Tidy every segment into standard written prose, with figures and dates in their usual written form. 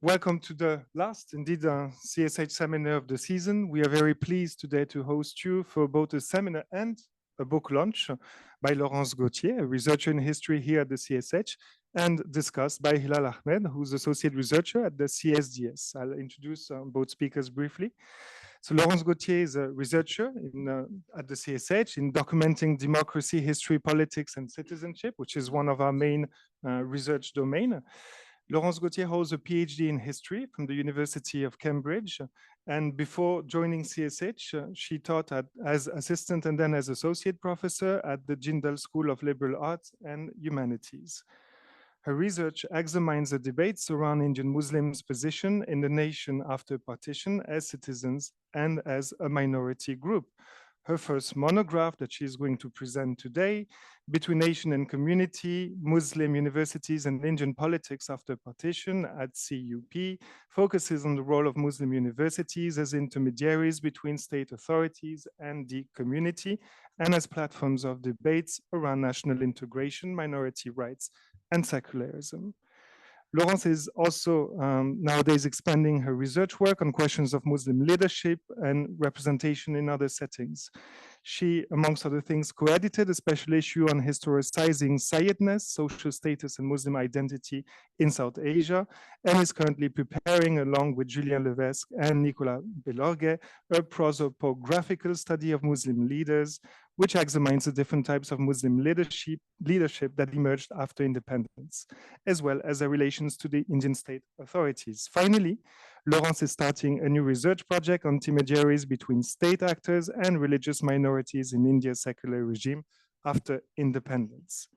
Welcome to the last, indeed, CSH seminar of the season. We are very pleased today to host you for both a seminar and a book launch by Laurence Gautier, a researcher in history here at the CSH, and discussed by Hilal Ahmed, who's associate researcher at the CSDS. I'll introduce both speakers briefly. So Laurence Gautier is a researcher at the CSH in documenting democracy, history, politics, and citizenship, which is one of our main research domain. Laurence Gautier holds a PhD in history from the University of Cambridge. And before joining CSH, she taught as assistant and then as associate professor at the Jindal School of Liberal Arts and Humanities. Her research examines the debates around Indian Muslims' position in the nation after partition as citizens and as a minority group. Her first monograph that she's going to present today, Between Nation and Community, Muslim Universities and Indian Politics After Partition at CUP, focuses on the role of Muslim universities as intermediaries between state authorities and the community, and as platforms of debates around national integration, minority rights, and secularism. Laurence is also nowadays expanding her research work on questions of Muslim leadership and representation in other settings. She, amongst other things, co-edited a special issue on historicizing Sayyidness, social status, and Muslim identity in South Asia, and is currently preparing, along with Julien Levesque and Nicolas Belorgue, a prosopographical study of Muslim leaders, which examines the different types of Muslim leadership that emerged after independence, as well as their relations to the Indian state authorities. Finally, Laurence is starting a new research project on intermediaries between state actors and religious minorities in India's secular regime after independence.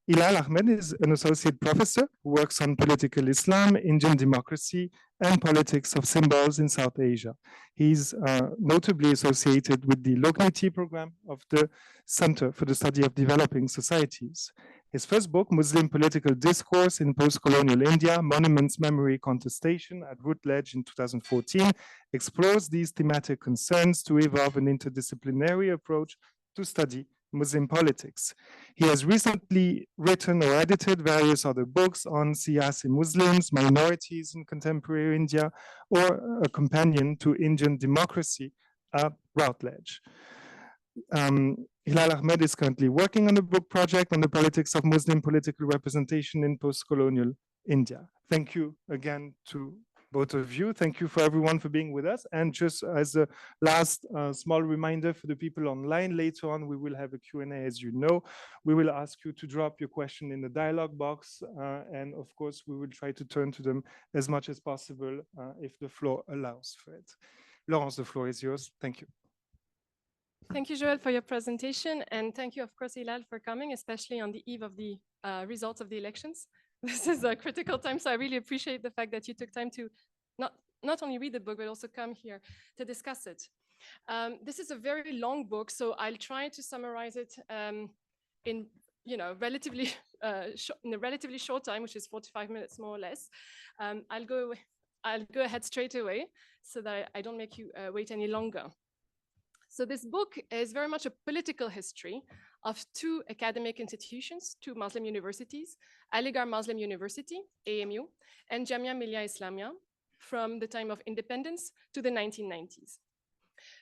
Hilal Ahmed is an associate professor who works on political Islam, Indian democracy, and politics of symbols in South Asia. He's notably associated with the Lokniti program of the Center for the Study of Developing Societies. His first book, Muslim Political Discourse in Post-Colonial India, Monuments, Memory, Contestation at Routledge in 2014, explores these thematic concerns to evolve an interdisciplinary approach to study Muslim politics. He has recently written or edited various other books on Siyasi Muslims, minorities in contemporary India, or a companion to Indian democracy at Routledge. Hilal Ahmed is currently working on a book project on the politics of Muslim political representation in post-colonial India. Thank you again to both of you. Thank you for everyone for being with us. And just as a last small reminder for the people online, later on we will have a Q&A, as you know. We will ask you to drop your question in the dialogue box. And of course, we will try to turn to them as much as possible if the floor allows for it. Laurence, the floor is yours. Thank you. Thank you, Joël, for your presentation. And thank you, of course, Hilal, for coming, especially on the eve of the results of the elections. This is a critical time, so I really appreciate the fact that you took time to not only read the book, but also come here to discuss it. This is a very long book, so I'll try to summarize it in relatively in a relatively short time, which is 45 minutes more or less. I'll go ahead straight away so that I don't make you wait any longer. So this book is very much a political history of two academic institutions, two Muslim universities, Aligarh Muslim University, AMU, and Jamia Millia Islamia, from the time of independence to the 1990s.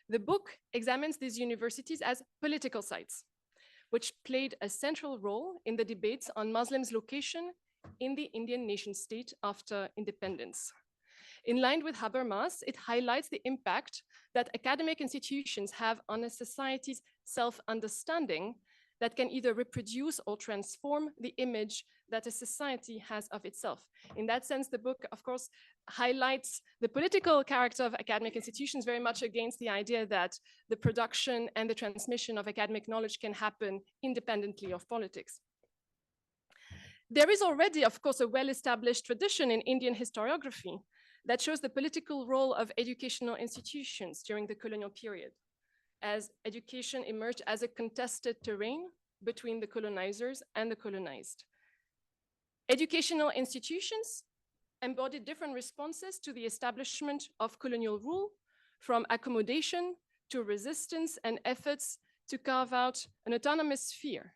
The book examines these universities as political sites, which played a central role in the debates on Muslims' location in the Indian nation state after independence. In line with Habermas, it highlights the impact that academic institutions have on a society's self-understanding that can either reproduce or transform the image that a society has of itself. In that sense, the book, of course, highlights the political character of academic institutions very much against the idea that the production and the transmission of academic knowledge can happen independently of politics. There is already, of course, a well-established tradition in Indian historiography that shows the political role of educational institutions during the colonial period, as education emerged as a contested terrain between the colonizers and the colonized. Educational institutions embodied different responses to the establishment of colonial rule, from accommodation to resistance and efforts to carve out an autonomous sphere.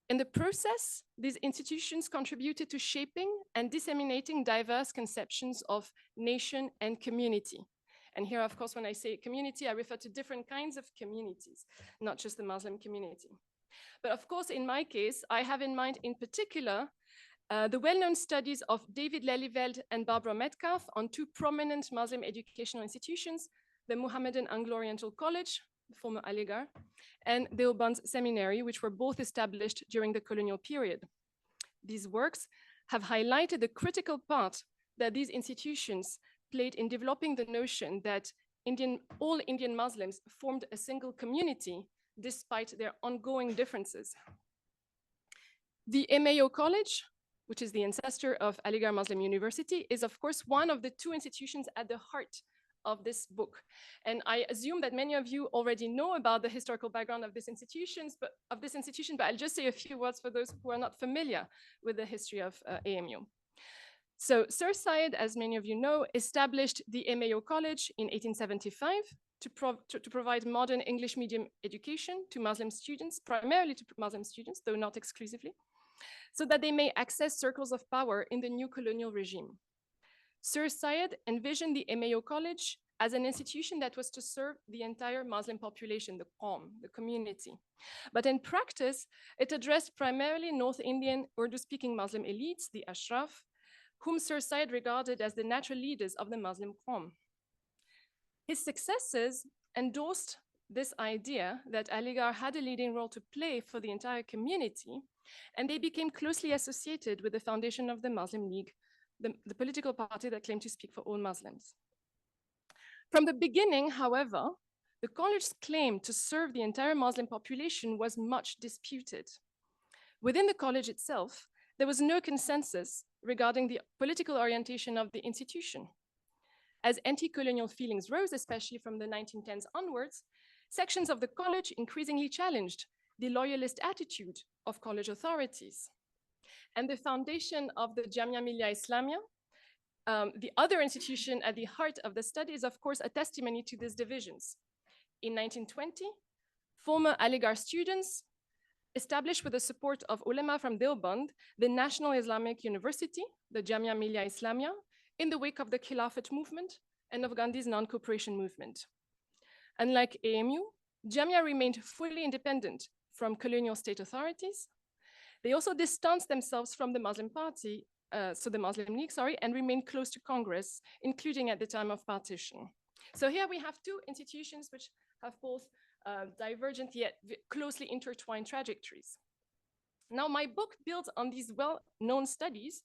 In the process, these institutions contributed to shaping and disseminating diverse conceptions of nation and community. And here, of course, when I say community, I refer to different kinds of communities, not just the Muslim community. But of course, in my case, I have in mind in particular the well-known studies of David Lelyveld and Barbara Metcalf on two prominent Muslim educational institutions, the Mohammedan Anglo-Oriental College, the former Aligarh, and the Deoband Seminary, which were both established during the colonial period. These works have highlighted the critical part that these institutions played in developing the notion that all Indian Muslims formed a single community despite their ongoing differences. The MAO College, which is the ancestor of Aligarh Muslim University, is of course one of the two institutions at the heart of this book. And I assume that many of you already know about the historical background of this institution, but I'll just say a few words for those who are not familiar with the history of AMU. So Sir Syed, as many of you know, established the MAO College in 1875 to provide modern English medium education to Muslim students, primarily to Muslim students, though not exclusively, so that they may access circles of power in the new colonial regime. Sir Syed envisioned the MAO College as an institution that was to serve the entire Muslim population, the qaum, the community. But in practice, it addressed primarily North Indian Urdu-speaking Muslim elites, the Ashraf, whom Sir Syed regarded as the natural leaders of the Muslim qaum. His successors endorsed this idea that Aligarh had a leading role to play for the entire community, and they became closely associated with the foundation of the Muslim League, the political party that claimed to speak for all Muslims. From the beginning, however, the college's claim to serve the entire Muslim population was much disputed. Within the college itself, there was no consensus regarding the political orientation of the institution. As anti-colonial feelings rose, especially from the 1910s onwards, sections of the college increasingly challenged the loyalist attitude of college authorities. And the foundation of the Jamia Millia Islamia, the other institution at the heart of the study, is of course a testimony to these divisions. In 1920, former Aligarh students established with the support of ulama from Deoband, the National Islamic University, the Jamia Millia Islamia, in the wake of the Khilafat movement and of Gandhi's non-cooperation movement. Unlike AMU, Jamia remained fully independent from colonial state authorities. They also distanced themselves from the Muslim party, so the Muslim League, and remained close to Congress, including at the time of partition. So here we have two institutions which have both divergent yet closely intertwined trajectories. Now, my book builds on these well-known studies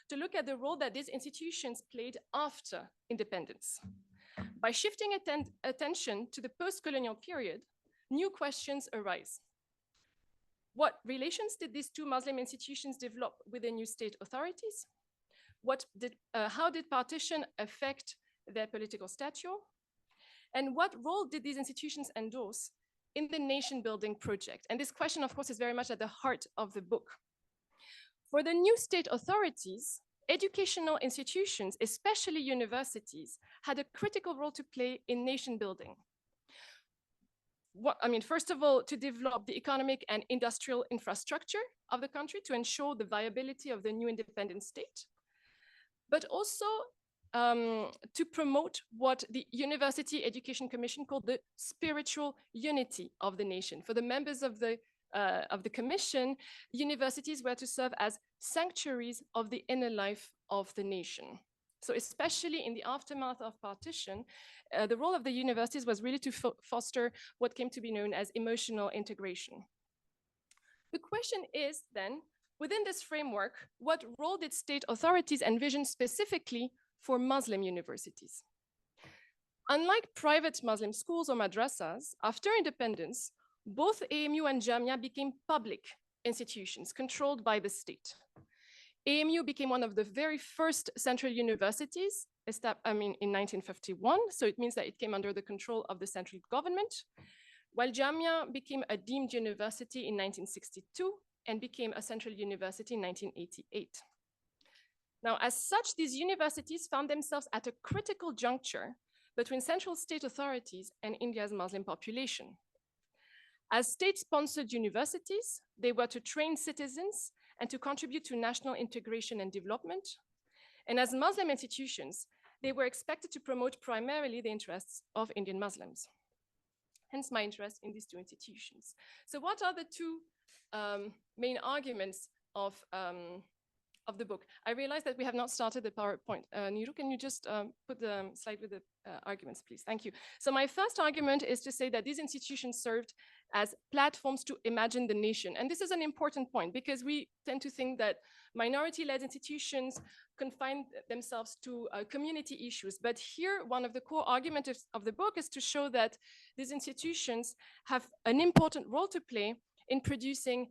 to look at the role that these institutions played after independence. By shifting attention to the post-colonial period, new questions arise. What relations did these two Muslim institutions develop with the new state authorities? How did partition affect their political stature? And what role did these institutions endorse in the nation-building project? And this question, of course, is very much at the heart of the book. For the new state authorities, educational institutions, especially universities, had a critical role to play in nation-building. First of all, to develop the economic and industrial infrastructure of the country to ensure the viability of the new independent state, but also to promote what the University Education Commission called the spiritual unity of the nation. For the members of the commission, universities were to serve as sanctuaries of the inner life of the nation. So especially in the aftermath of partition, the role of the universities was really to foster what came to be known as emotional integration. The question is then, within this framework, what role did state authorities envision specifically for Muslim universities? Unlike private Muslim schools or madrasas, after independence, both AMU and Jamia became public institutions controlled by the state. AMU became one of the very first central universities in 1951, so it means that it came under the control of the central government, while Jamia became a deemed university in 1962 and became a central university in 1988. Now, as such, these universities found themselves at a critical juncture between central state authorities and India's Muslim population. As state-sponsored universities, they were to train citizens and to contribute to national integration and development. And as Muslim institutions, they were expected to promote primarily the interests of Indian Muslims. Hence my interest in these two institutions. So what are the two main arguments of the book? I realize that we have not started the PowerPoint. Niru, can you just put the slide with the arguments, please? Thank you. So my first argument is to say that these institutions served as platforms to imagine the nation. And this is an important point because we tend to think that minority-led institutions confine themselves to community issues. But here, one of the core arguments of the book is to show that these institutions have an important role to play in producing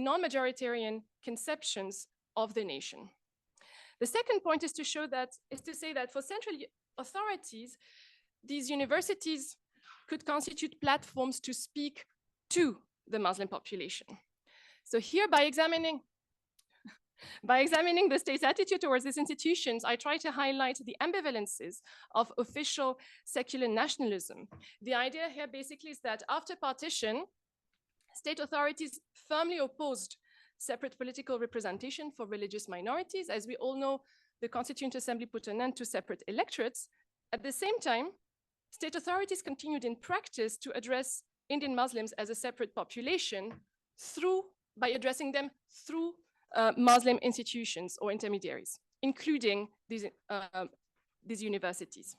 non-majoritarian conceptions of the nation. The second point is to say that for central authorities, these universities could constitute platforms to speak to the Muslim population. So here, by examining the state's attitude towards these institutions, I try to highlight the ambivalences of official secular nationalism. The idea here basically is that after partition, state authorities firmly opposed separate political representation for religious minorities. As we all know, the Constituent Assembly put an end to separate electorates. At the same time, state authorities continued in practice to address Indian Muslims as a separate population by addressing them through Muslim institutions or intermediaries, including these universities.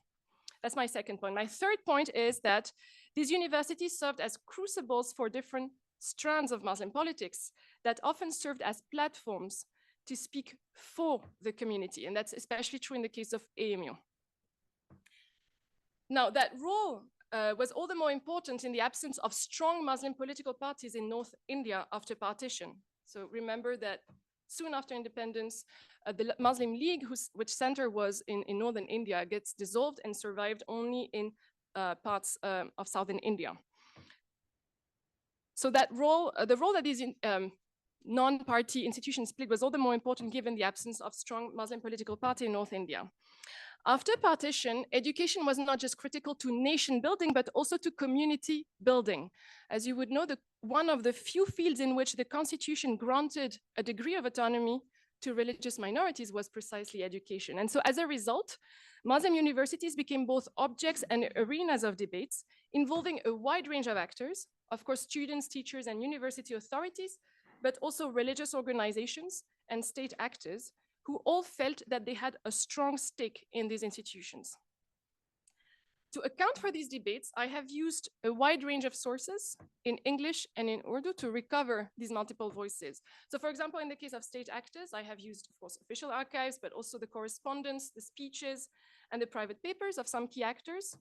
That's my second point. My third point is that these universities served as crucibles for different strands of Muslim politics that often served as platforms to speak for the community. And that's especially true in the case of AMU. Now, that role was all the more important in the absence of strong Muslim political parties in North India after partition. So remember that soon after independence, the Muslim League, which center was in northern India, gets dissolved and survived only in parts of southern India. So that role, the role that these non-party institutions played was all the more important given the absence of strong Muslim political party in North India. After partition, education was not just critical to nation building, but also to community building. As you would know, one of the few fields in which the Constitution granted a degree of autonomy to religious minorities was precisely education. And so as a result, Muslim universities became both objects and arenas of debates involving a wide range of actors, of course, students, teachers, and university authorities, but also religious organizations and state actors who all felt that they had a strong stake in these institutions. To account for these debates, I have used a wide range of sources in English and in Urdu to recover these multiple voices. So for example, in the case of state actors, I have used, of course, official archives, but also the correspondence, the speeches, and the private papers of some key actors.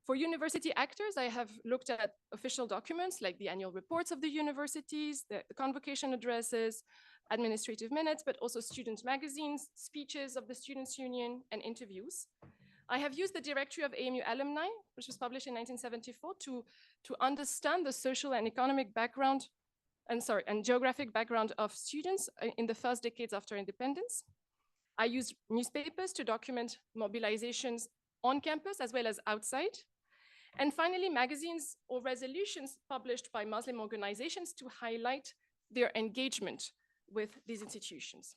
For university actors, I have looked at official documents like the annual reports of the universities, the convocation addresses, administrative minutes, but also student magazines, speeches of the Students' Union, and interviews. I have used the directory of AMU alumni, which was published in 1974, to understand the social and economic background, and geographic background of students in the first decades after independence. I used newspapers to document mobilizations on campus as well as outside. And finally, magazines or resolutions published by Muslim organizations to highlight their engagement with these institutions.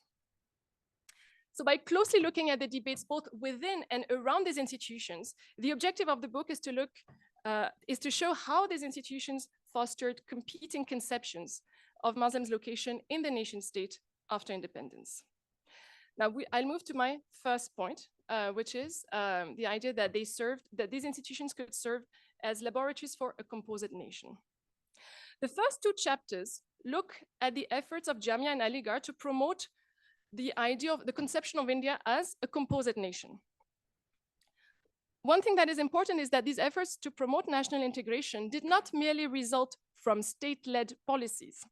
So by closely looking at the debates both within and around these institutions, the objective of the book is to show how these institutions fostered competing conceptions of Muslims' location in the nation state after independence. Now, I'll move to my first point, which is the idea that these institutions could serve as laboratories for a composite nation. The first two chapters look at the efforts of Jamia and Aligarh to promote the idea of the conception of India as a composite nation. One thing that is important is that these efforts to promote national integration did not merely result from state-led policies.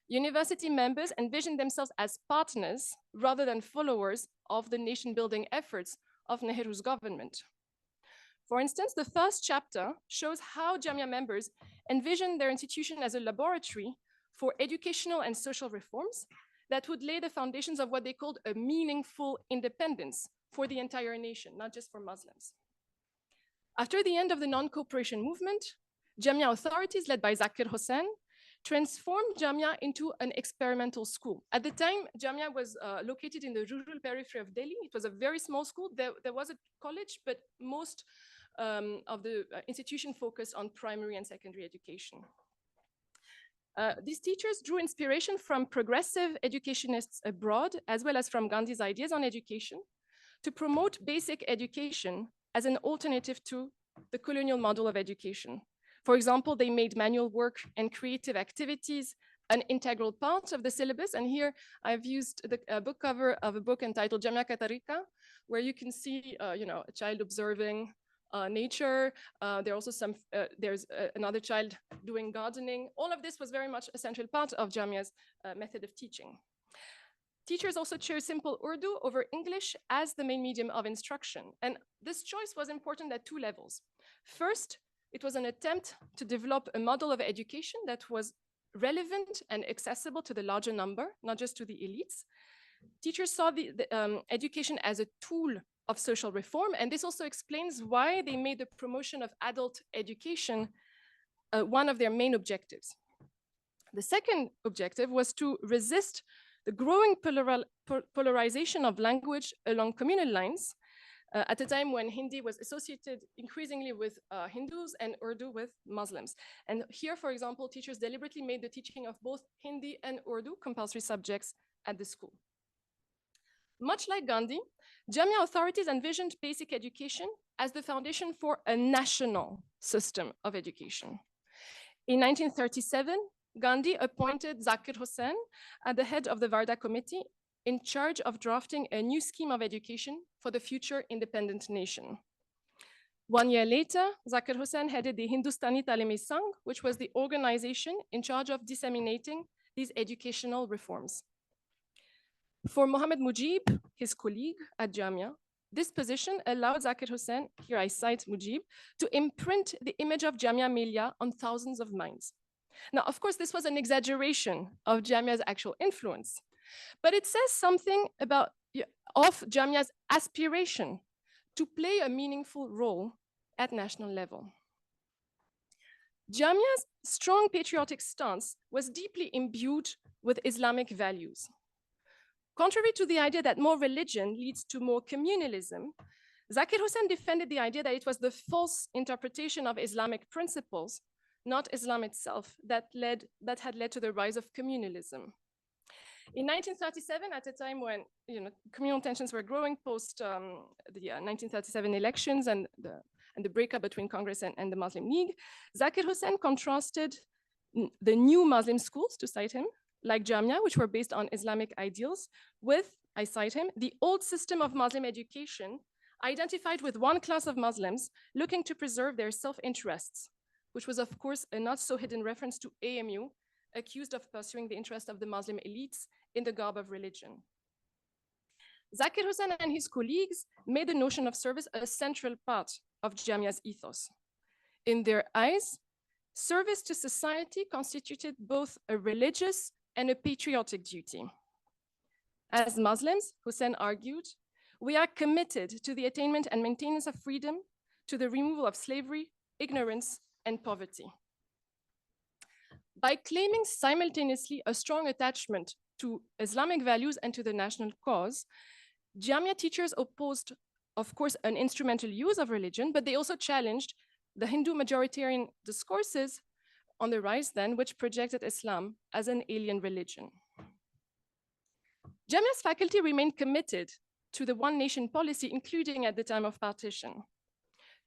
University members envisioned themselves as partners rather than followers of the nation-building efforts of Nehru's government. For instance, the first chapter shows how Jamia members envisioned their institution as a laboratory for educational and social reforms that would lay the foundations of what they called a meaningful independence for the entire nation, not just for Muslims. After the end of the non-cooperation movement, Jamia authorities, led by Zakir Hussain, transformed Jamia into an experimental school. At the time, Jamia was located in the rural periphery of Delhi. It was a very small school. There was a college, but most of the institution focused on primary and secondary education. These teachers drew inspiration from progressive educationists abroad, as well as from Gandhi's ideas on education, to promote basic education as an alternative to the colonial model of education. For example, they made manual work and creative activities an integral part of the syllabus. And here I've used the book cover of a book entitled Jamia Katarika, where you can see a child observing nature. There's another child doing gardening. All of this was very much a central part of Jamia's method of teaching. Teachers also chose simple Urdu over English as the main medium of instruction. And this choice was important at two levels. First, it was an attempt to develop a model of education that was relevant and accessible to the larger number, not just to the elites. Teachers saw the education as a tool of social reform, and this also explains why they made the promotion of adult education one of their main objectives. The second objective was to resist the growing polarization of language along communal lines at a time when Hindi was associated increasingly with Hindus and Urdu with Muslims. And here, for example, teachers deliberately made the teaching of both Hindi and Urdu compulsory subjects at the school. Much like Gandhi, Jamia authorities envisioned basic education as the foundation for a national system of education. In 1937, Gandhi appointed Zakir Hussain at the head of the Varda Committee in charge of drafting a new scheme of education for the future independent nation. 1 year later, Zakir Hussain headed the Hindustani Talimi Sangh, which was the organization in charge of disseminating these educational reforms. For Mohammad Mujib, his colleague at Jamia, this position allowed Zakir Hussain, here I cite Mujib, to imprint the image of Jamia Millia on thousands of minds. Now, of course, this was an exaggeration of Jamia's actual influence, but it says something of Jamia's aspiration to play a meaningful role at national level. Jamia's strong patriotic stance was deeply imbued with Islamic values. Contrary to the idea that more religion leads to more communalism, Zakir Hussain defended the idea that it was the false interpretation of Islamic principles, not Islam itself, that had led to the rise of communalism. In 1937, at a time when communal tensions were growing post the 1937 elections and the breakup between Congress and the Muslim League, Zakir Hussain contrasted the new Muslim schools, to cite him, like Jamia, which were based on Islamic ideals, with, I cite him, the old system of Muslim education identified with one class of Muslims looking to preserve their self-interests, which was, of course, a not so hidden reference to AMU, accused of pursuing the interest of the Muslim elites in the garb of religion. Zakir Hussain and his colleagues made the notion of service a central part of Jamia's ethos. In their eyes, service to society constituted both a religious and a patriotic duty. As Muslims, Hussain argued, we are committed to the attainment and maintenance of freedom, to the removal of slavery, ignorance, and poverty. By claiming simultaneously a strong attachment to Islamic values and to the national cause, Jamia teachers opposed, of course, an instrumental use of religion, but they also challenged the Hindu majoritarian discourses on the rise then, which projected Islam as an alien religion. Jamia's faculty remained committed to the one nation policy, including at the time of partition.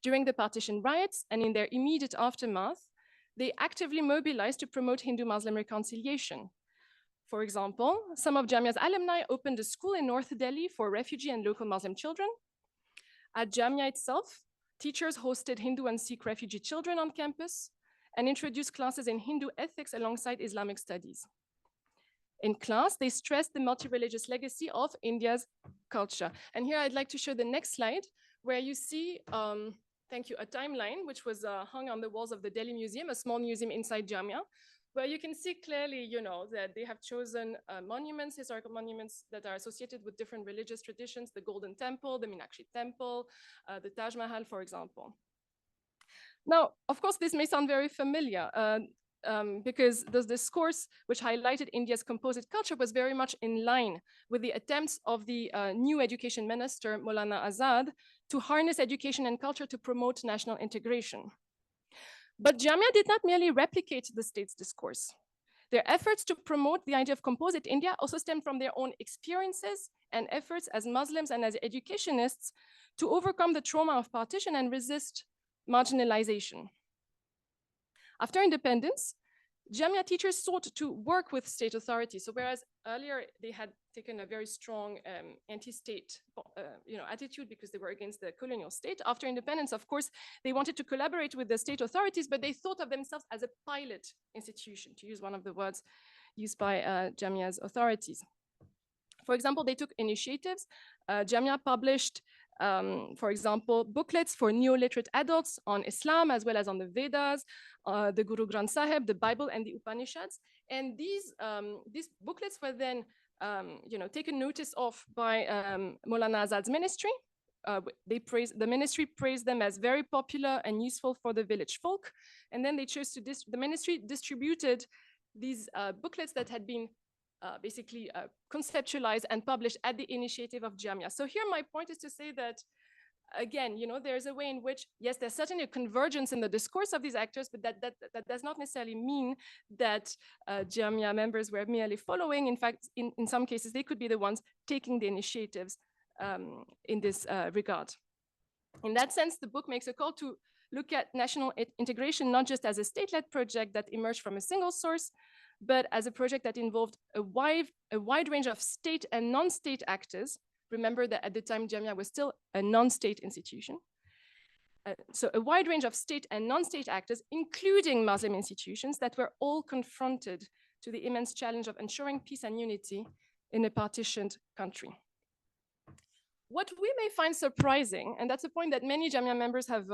During the partition riots and in their immediate aftermath, they actively mobilized to promote Hindu-Muslim reconciliation. For example, some of Jamia's alumni opened a school in North Delhi for refugee and local Muslim children. At Jamia itself, teachers hosted Hindu and Sikh refugee children on campus and introduced classes in Hindu ethics alongside Islamic studies. In class, they stressed the multi-religious legacy of India's culture. And here I'd like to show the next slide, where you see, thank you, a timeline, which was hung on the walls of the Delhi Museum, a small museum inside Jamia, where you can see clearly, that they have chosen monuments, historical monuments that are associated with different religious traditions, the Golden Temple, the Meenakshi Temple, the Taj Mahal, for example. Now, of course, this may sound very familiar because the discourse which highlighted India's composite culture was very much in line with the attempts of the new education minister, Maulana Azad, to harness education and culture to promote national integration. But Jamia did not merely replicate the state's discourse. Their efforts to promote the idea of composite India also stem from their own experiences and efforts as Muslims and as educationists to overcome the trauma of partition and resist marginalization. After independence, Jamia teachers sought to work with state authorities. So whereas earlier they had taken a very strong anti-state attitude because they were against the colonial state, after independence, of course, they wanted to collaborate with the state authorities, but they thought of themselves as a pilot institution, to use one of the words used by Jamia's authorities. For example, they took initiatives. Jamia published, for example, booklets for neo-literate adults on Islam, as well as on the Vedas, the Guru Granth Sahib, the Bible, and the Upanishads. And these booklets were then taken notice of by Maulana Azad's ministry. The ministry praised them as very popular and useful for the village folk. And then they chose to, the ministry distributed these booklets that had been basically conceptualized and published at the initiative of Jamia. So here my point is to say that, again, there's a way in which, yes, there's certainly a convergence in the discourse of these actors, but that does not necessarily mean that Jamia members were merely following. In fact, in some cases, they could be the ones taking the initiatives in this regard. In that sense, the book makes a call to look at national integration, not just as a state-led project that emerged from a single source, but as a project that involved a wide range of state and non-state actors. Remember that at the time, Jamia was still a non-state institution. So a wide range of state and non-state actors, including Muslim institutions, that were all confronted to the immense challenge of ensuring peace and unity in a partitioned country. What we may find surprising, and that's a point that many Jamia members have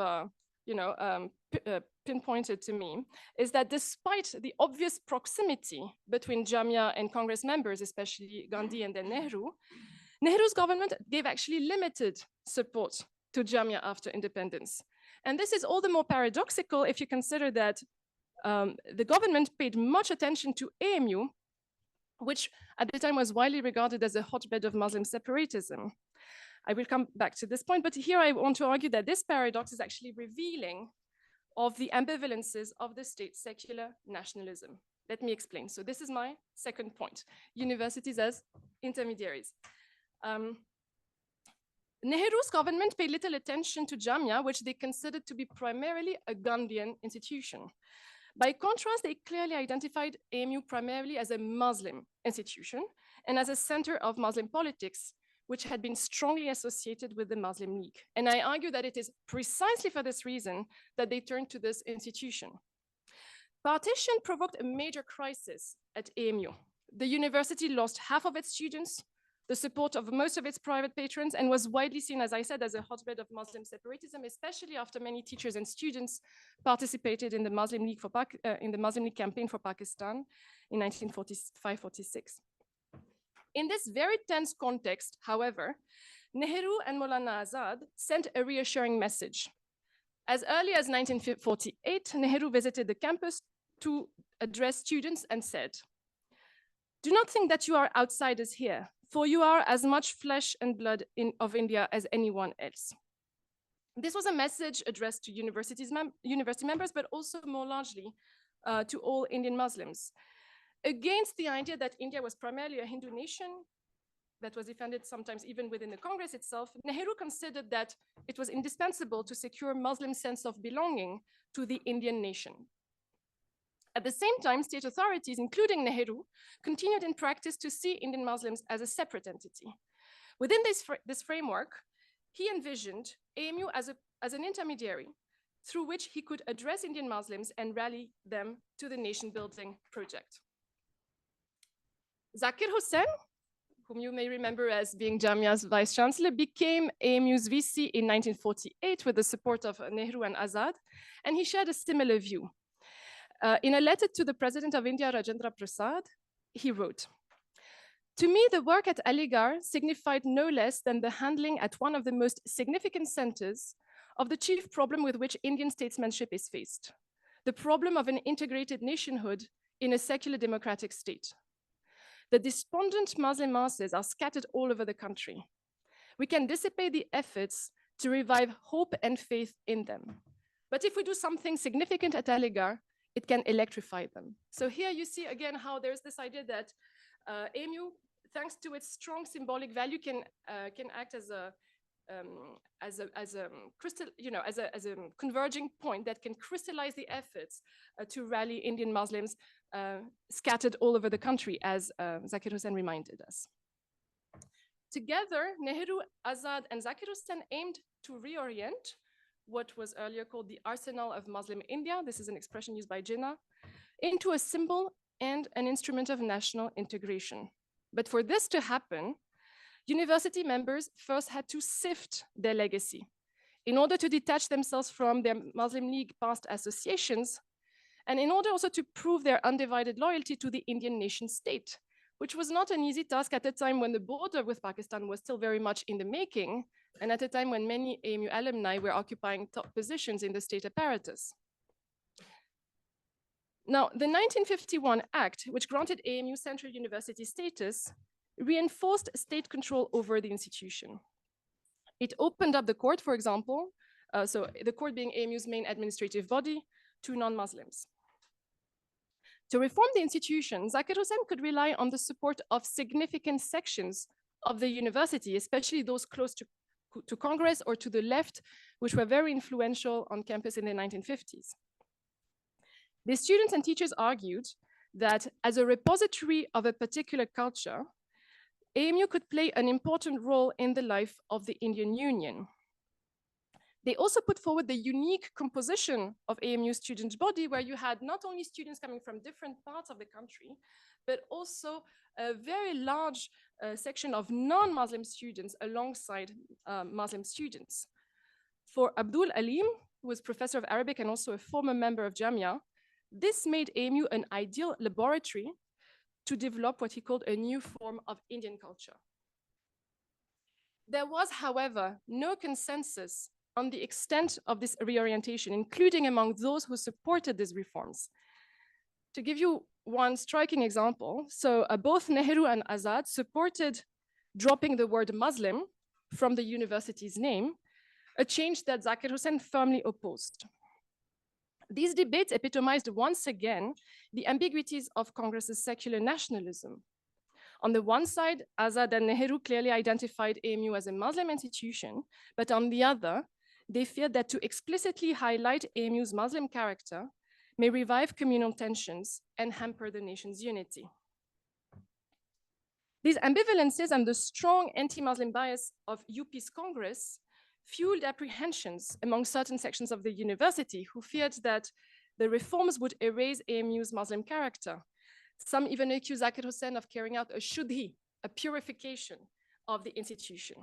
pinpointed to me, is that despite the obvious proximity between Jamia and Congress members, especially Gandhi and then Nehru's government gave actually limited support to Jamia after independence. And this is all the more paradoxical if you consider that the government paid much attention to AMU, which at the time was widely regarded as a hotbed of Muslim separatism. I will come back to this point, but here I want to argue that this paradox is actually revealing of the ambivalences of the state's secular nationalism. Let me explain. So this is my second point, universities as intermediaries. Nehru's government paid little attention to Jamia, which they considered to be primarily a Gandhian institution. By contrast, they clearly identified AMU primarily as a Muslim institution and as a center of Muslim politics, which had been strongly associated with the Muslim League. And I argue that it is precisely for this reason that they turned to this institution. Partition provoked a major crisis at AMU. The university lost half of its students, the support of most of its private patrons, and was widely seen, as I said, as a hotbed of Muslim separatism, especially after many teachers and students participated in the Muslim League campaign for Pakistan in 1945-46. In this very tense context, however, Nehru and Maulana Azad sent a reassuring message. As early as 1948, Nehru visited the campus to address students and said, "Do not think that you are outsiders here, for you are as much flesh and blood of India as anyone else." This was a message addressed to university members, but also more largely to all Indian Muslims. Against the idea that India was primarily a Hindu nation that was defended sometimes even within the Congress itself, Nehru considered that it was indispensable to secure Muslim sense of belonging to the Indian nation. At the same time, state authorities, including Nehru, continued in practice to see Indian Muslims as a separate entity. Within this framework, he envisioned AMU as an intermediary through which he could address Indian Muslims and rally them to the nation-building project. Zakir Hussain, whom you may remember as being Jamia's vice-chancellor, became AMU's VC in 1948 with the support of Nehru and Azad, and he shared a similar view. In a letter to the President of India, Rajendra Prasad, he wrote, "To me, the work at Aligarh signified no less than the handling at one of the most significant centers of the chief problem with which Indian statesmanship is faced, the problem of an integrated nationhood in a secular democratic state. The despondent Muslim masses are scattered all over the country. We can dissipate the efforts to revive hope and faith in them. But if we do something significant at Aligarh, it can electrify them. So here you see again how there's this idea that AMU, thanks to its strong symbolic value, can act as a converging point that can crystallize the efforts to rally Indian Muslims scattered all over the country, as Zakir Hussain reminded us. Together, Nehru, Azad, and Zakir Hussain aimed to reorient what was earlier called the arsenal of Muslim India, this is an expression used by Jinnah, into a symbol and an instrument of national integration. But for this to happen, university members first had to sift their legacy in order to detach themselves from their Muslim League past associations, and in order also to prove their undivided loyalty to the Indian nation state, which was not an easy task at a time when the border with Pakistan was still very much in the making, and at a time when many AMU alumni were occupying top positions in the state apparatus. Now, the 1951 Act, which granted AMU Central University status, reinforced state control over the institution. It opened up the court, for example, so the court being AMU's main administrative body, to non-Muslims. To reform the institution, Zakir Hussain could rely on the support of significant sections of the university, especially those close to Congress or to the left, which were very influential on campus in the 1950s. The students and teachers argued that as a repository of a particular culture, AMU could play an important role in the life of the Indian Union. They also put forward the unique composition of AMU student body, where you had not only students coming from different parts of the country, but also a very large section of non-Muslim students alongside Muslim students. For Abdul Alim, who was professor of Arabic and also a former member of Jamia, this made AMU an ideal laboratory to develop what he called a new form of Indian culture. There was, however, no consensus on the extent of this reorientation, including among those who supported these reforms. To give you one striking example, so both Nehru and Azad supported dropping the word Muslim from the university's name, a change that Zakir Hussain firmly opposed. These debates epitomized once again the ambiguities of Congress's secular nationalism. On the one side, Azad and Nehru clearly identified AMU as a Muslim institution, but on the other, they feared that to explicitly highlight AMU's Muslim character may revive communal tensions and hamper the nation's unity. These ambivalences and the strong anti-Muslim bias of UP's Congress fueled apprehensions among certain sections of the university who feared that the reforms would erase AMU's Muslim character. Some even accused Zakir Hussain of carrying out a shuddhi, a purification of the institution.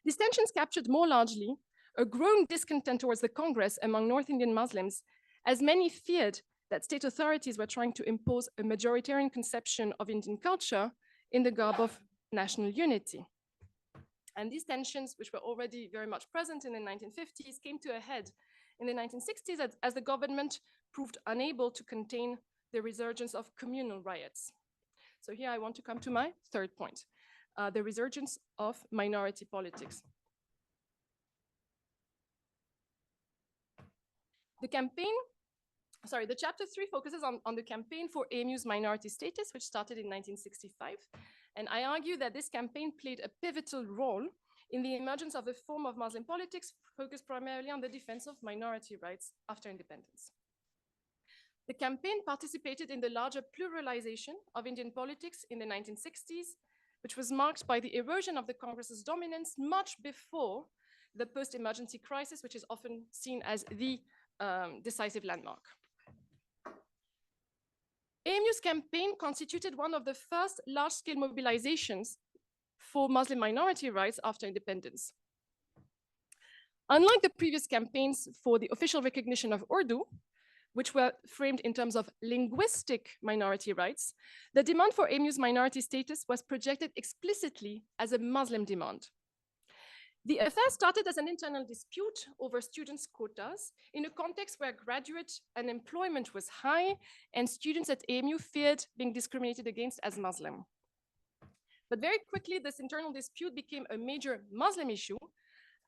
These tensions captured more largely a growing discontent towards the Congress among North Indian Muslims, as many feared that state authorities were trying to impose a majoritarian conception of Indian culture in the garb of national unity. And these tensions, which were already very much present in the 1950s, came to a head in the 1960s as the government proved unable to contain the resurgence of communal riots. So here I want to come to my third point, the resurgence of minority politics. The chapter 3 focuses on the campaign for AMU's minority status, which started in 1965. And I argue that this campaign played a pivotal role in the emergence of a form of Muslim politics focused primarily on the defense of minority rights after independence. The campaign participated in the larger pluralization of Indian politics in the 1960s, which was marked by the erosion of the Congress's dominance much before the post-emergency crisis, which is often seen as the decisive landmark. AMU's campaign constituted one of the first large-scale mobilizations for Muslim minority rights after independence. Unlike the previous campaigns for the official recognition of Urdu, which were framed in terms of linguistic minority rights, the demand for AMU's minority status was projected explicitly as a Muslim demand. The affair started as an internal dispute over students' quotas in a context where graduate unemployment was high and students at AMU feared being discriminated against as Muslim. But very quickly, this internal dispute became a major Muslim issue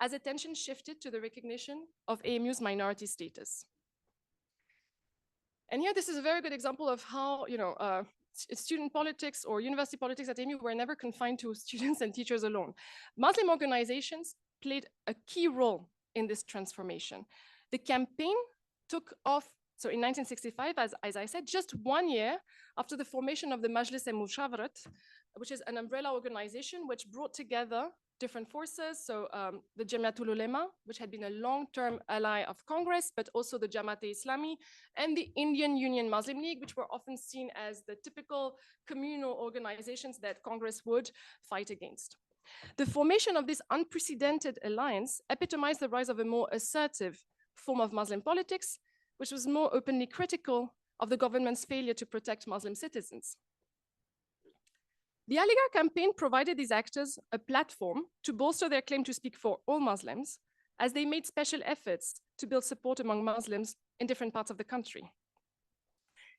as attention shifted to the recognition of AMU's minority status. And here, this is a very good example of how, student politics or university politics at AMU were never confined to students and teachers alone. Muslim organizations played a key role in this transformation. The campaign took off, so in 1965, as I said, just 1 year after the formation of the Majlis-e-Mushawarat, which is an umbrella organization which brought together different forces. So the Jamiatul Ulema, which had been a long-term ally of Congress, but also the Jamaat-e-Islami and the Indian Union Muslim League, which were often seen as the typical communal organizations that Congress would fight against. The formation of this unprecedented alliance epitomized the rise of a more assertive form of Muslim politics, which was more openly critical of the government's failure to protect Muslim citizens. The Aligarh campaign provided these actors a platform to bolster their claim to speak for all Muslims, as they made special efforts to build support among Muslims in different parts of the country.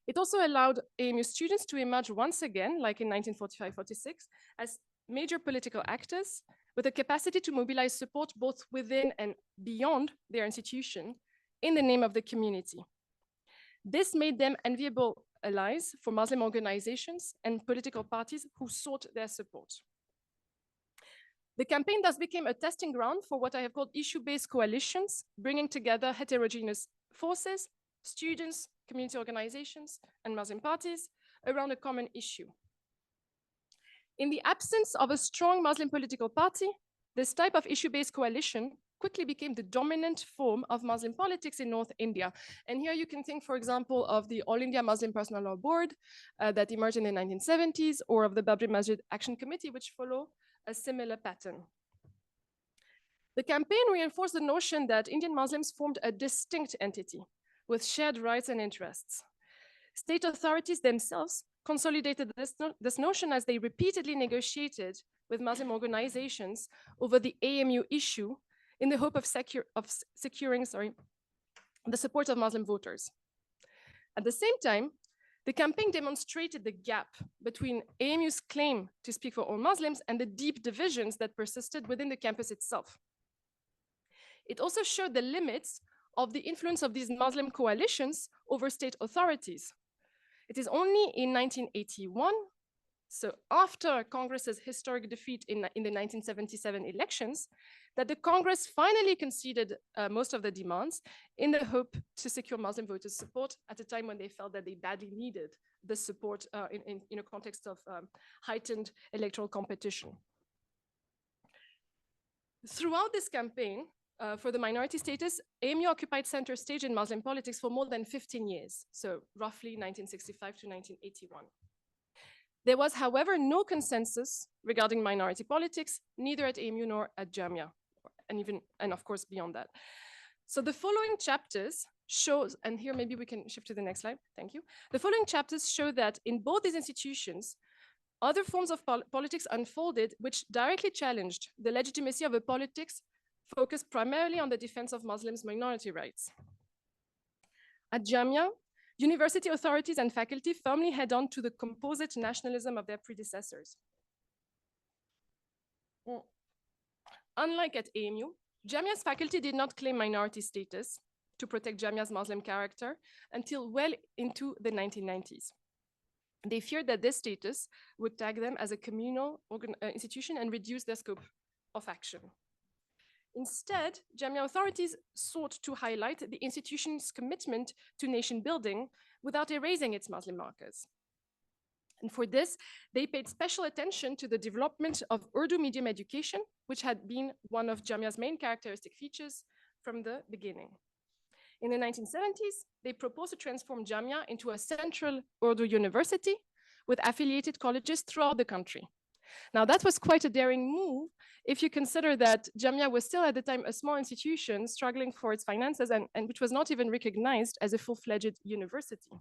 It also allowed AMU students to emerge once again, like in 1945-46, as major political actors with a capacity to mobilize support both within and beyond their institution in the name of the community. This made them enviable allies for Muslim organizations and political parties who sought their support. The campaign thus became a testing ground for what I have called issue-based coalitions, bringing together heterogeneous forces, students, community organizations, and Muslim parties around a common issue. In the absence of a strong Muslim political party, this type of issue-based coalition quickly became the dominant form of Muslim politics in North India. And here you can think, for example, of the All India Muslim Personal Law Board that emerged in the 1970s, or of the Babri Masjid Action Committee, which follow a similar pattern. The campaign reinforced the notion that Indian Muslims formed a distinct entity with shared rights and interests. State authorities themselves consolidated this notion as they repeatedly negotiated with Muslim organizations over the AMU issue in the hope of securing the support of Muslim voters. At the same time, the campaign demonstrated the gap between AMU's claim to speak for all Muslims and the deep divisions that persisted within the campus itself. It also showed the limits of the influence of these Muslim coalitions over state authorities. It is only in 1981, so after Congress's historic defeat in the 1977 elections, that the Congress finally conceded most of the demands in the hope to secure Muslim voters' support at a time when they felt that they badly needed the support in a context of heightened electoral competition. Throughout this campaign for the minority status, AMU occupied center stage in Muslim politics for more than 15 years, so roughly 1965 to 1981. There was, however, no consensus regarding minority politics, neither at AMU nor at Jamia, and of course beyond that. So the following chapters shows, and here maybe we can shift to the next slide, thank you. The following chapters show that in both these institutions, other forms of politics unfolded which directly challenged the legitimacy of a politics focused primarily on the defense of Muslims' minority rights. At Jamia, university authorities and faculty firmly held on to the composite nationalism of their predecessors. Unlike at AMU, Jamia's faculty did not claim minority status to protect Jamia's Muslim character until well into the 1990s. They feared that this status would tag them as a communal institution and reduce their scope of action. Instead, Jamia authorities sought to highlight the institution's commitment to nation building without erasing its Muslim markers. And for this, they paid special attention to the development of Urdu medium education, which had been one of Jamia's main characteristic features from the beginning. In the 1970s, they proposed to transform Jamia into a central Urdu university with affiliated colleges throughout the country. Now, that was quite a daring move if you consider that Jamia was still at the time a small institution struggling for its finances and which was not even recognized as a full-fledged university.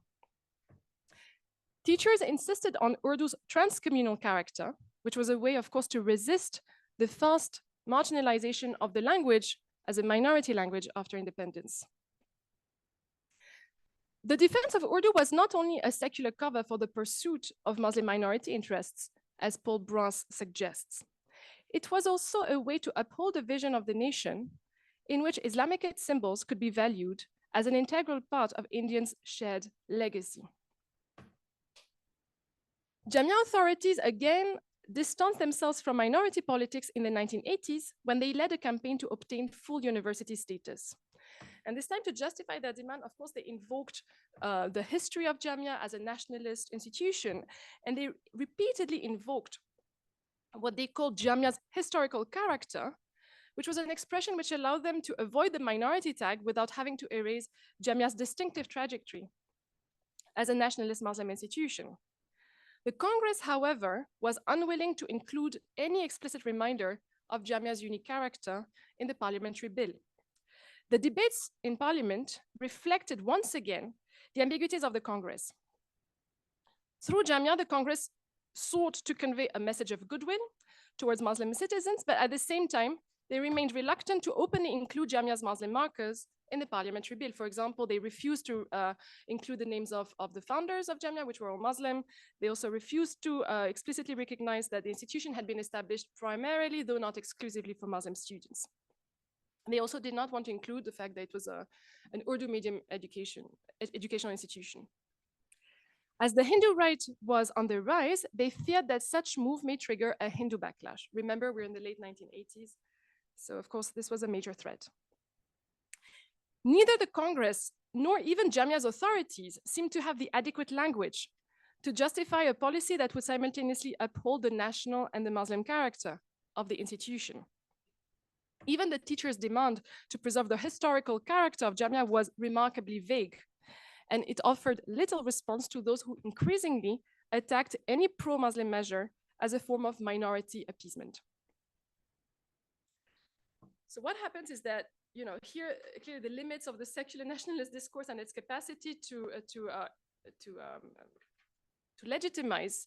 Teachers insisted on Urdu's transcommunal character, which was a way, of course, to resist the fast marginalization of the language as a minority language after independence. The defense of Urdu was not only a secular cover for the pursuit of Muslim minority interests, as Paul Brun's suggests. It was also a way to uphold a vision of the nation in which Islamic symbols could be valued as an integral part of Indians' shared legacy. Jamia authorities again distanced themselves from minority politics in the 1980s when they led a campaign to obtain full university status. And this time, to justify their demand, of course, they invoked the history of Jamia as a nationalist institution, and they repeatedly invoked what they called Jamia's historical character, which was an expression which allowed them to avoid the minority tag without having to erase Jamia's distinctive trajectory as a nationalist Muslim institution. The Congress, however, was unwilling to include any explicit reminder of Jamia's unique character in the parliamentary bill. The debates in Parliament reflected once again the ambiguities of the Congress. Through Jamia, the Congress sought to convey a message of goodwill towards Muslim citizens, but at the same time, they remained reluctant to openly include Jamia's Muslim markers in the parliamentary bill. For example, they refused to include the names of the founders of Jamia, which were all Muslim. They also refused to explicitly recognize that the institution had been established primarily, though not exclusively, for Muslim students. They also did not want to include the fact that it was an Urdu medium educational institution. As the Hindu right was on the rise, they feared that such move may trigger a Hindu backlash. Remember, we're in the late 1980s, so of course this was a major threat. Neither the Congress nor even Jamia's authorities seemed to have the adequate language to justify a policy that would simultaneously uphold the national and the Muslim character of the institution. Even the teachers' demand to preserve the historical character of Jamia was remarkably vague, and it offered little response to those who increasingly attacked any pro-Muslim measure as a form of minority appeasement. So what happens is that, here clearly the limits of the secular nationalist discourse and its capacity to legitimize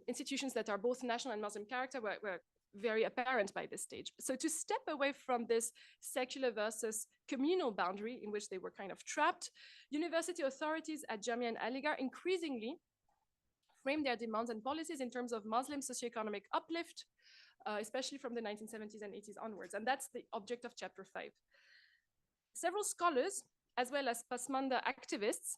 institutions that are both national and Muslim character were very apparent by this stage. So to step away from this secular versus communal boundary in which they were kind of trapped, university authorities at Jamia and Aligarh increasingly framed their demands and policies in terms of Muslim socioeconomic uplift, especially from the 1970s and 80s onwards. And that's the object of Chapter 5. Several scholars, as well as Pasmanda activists,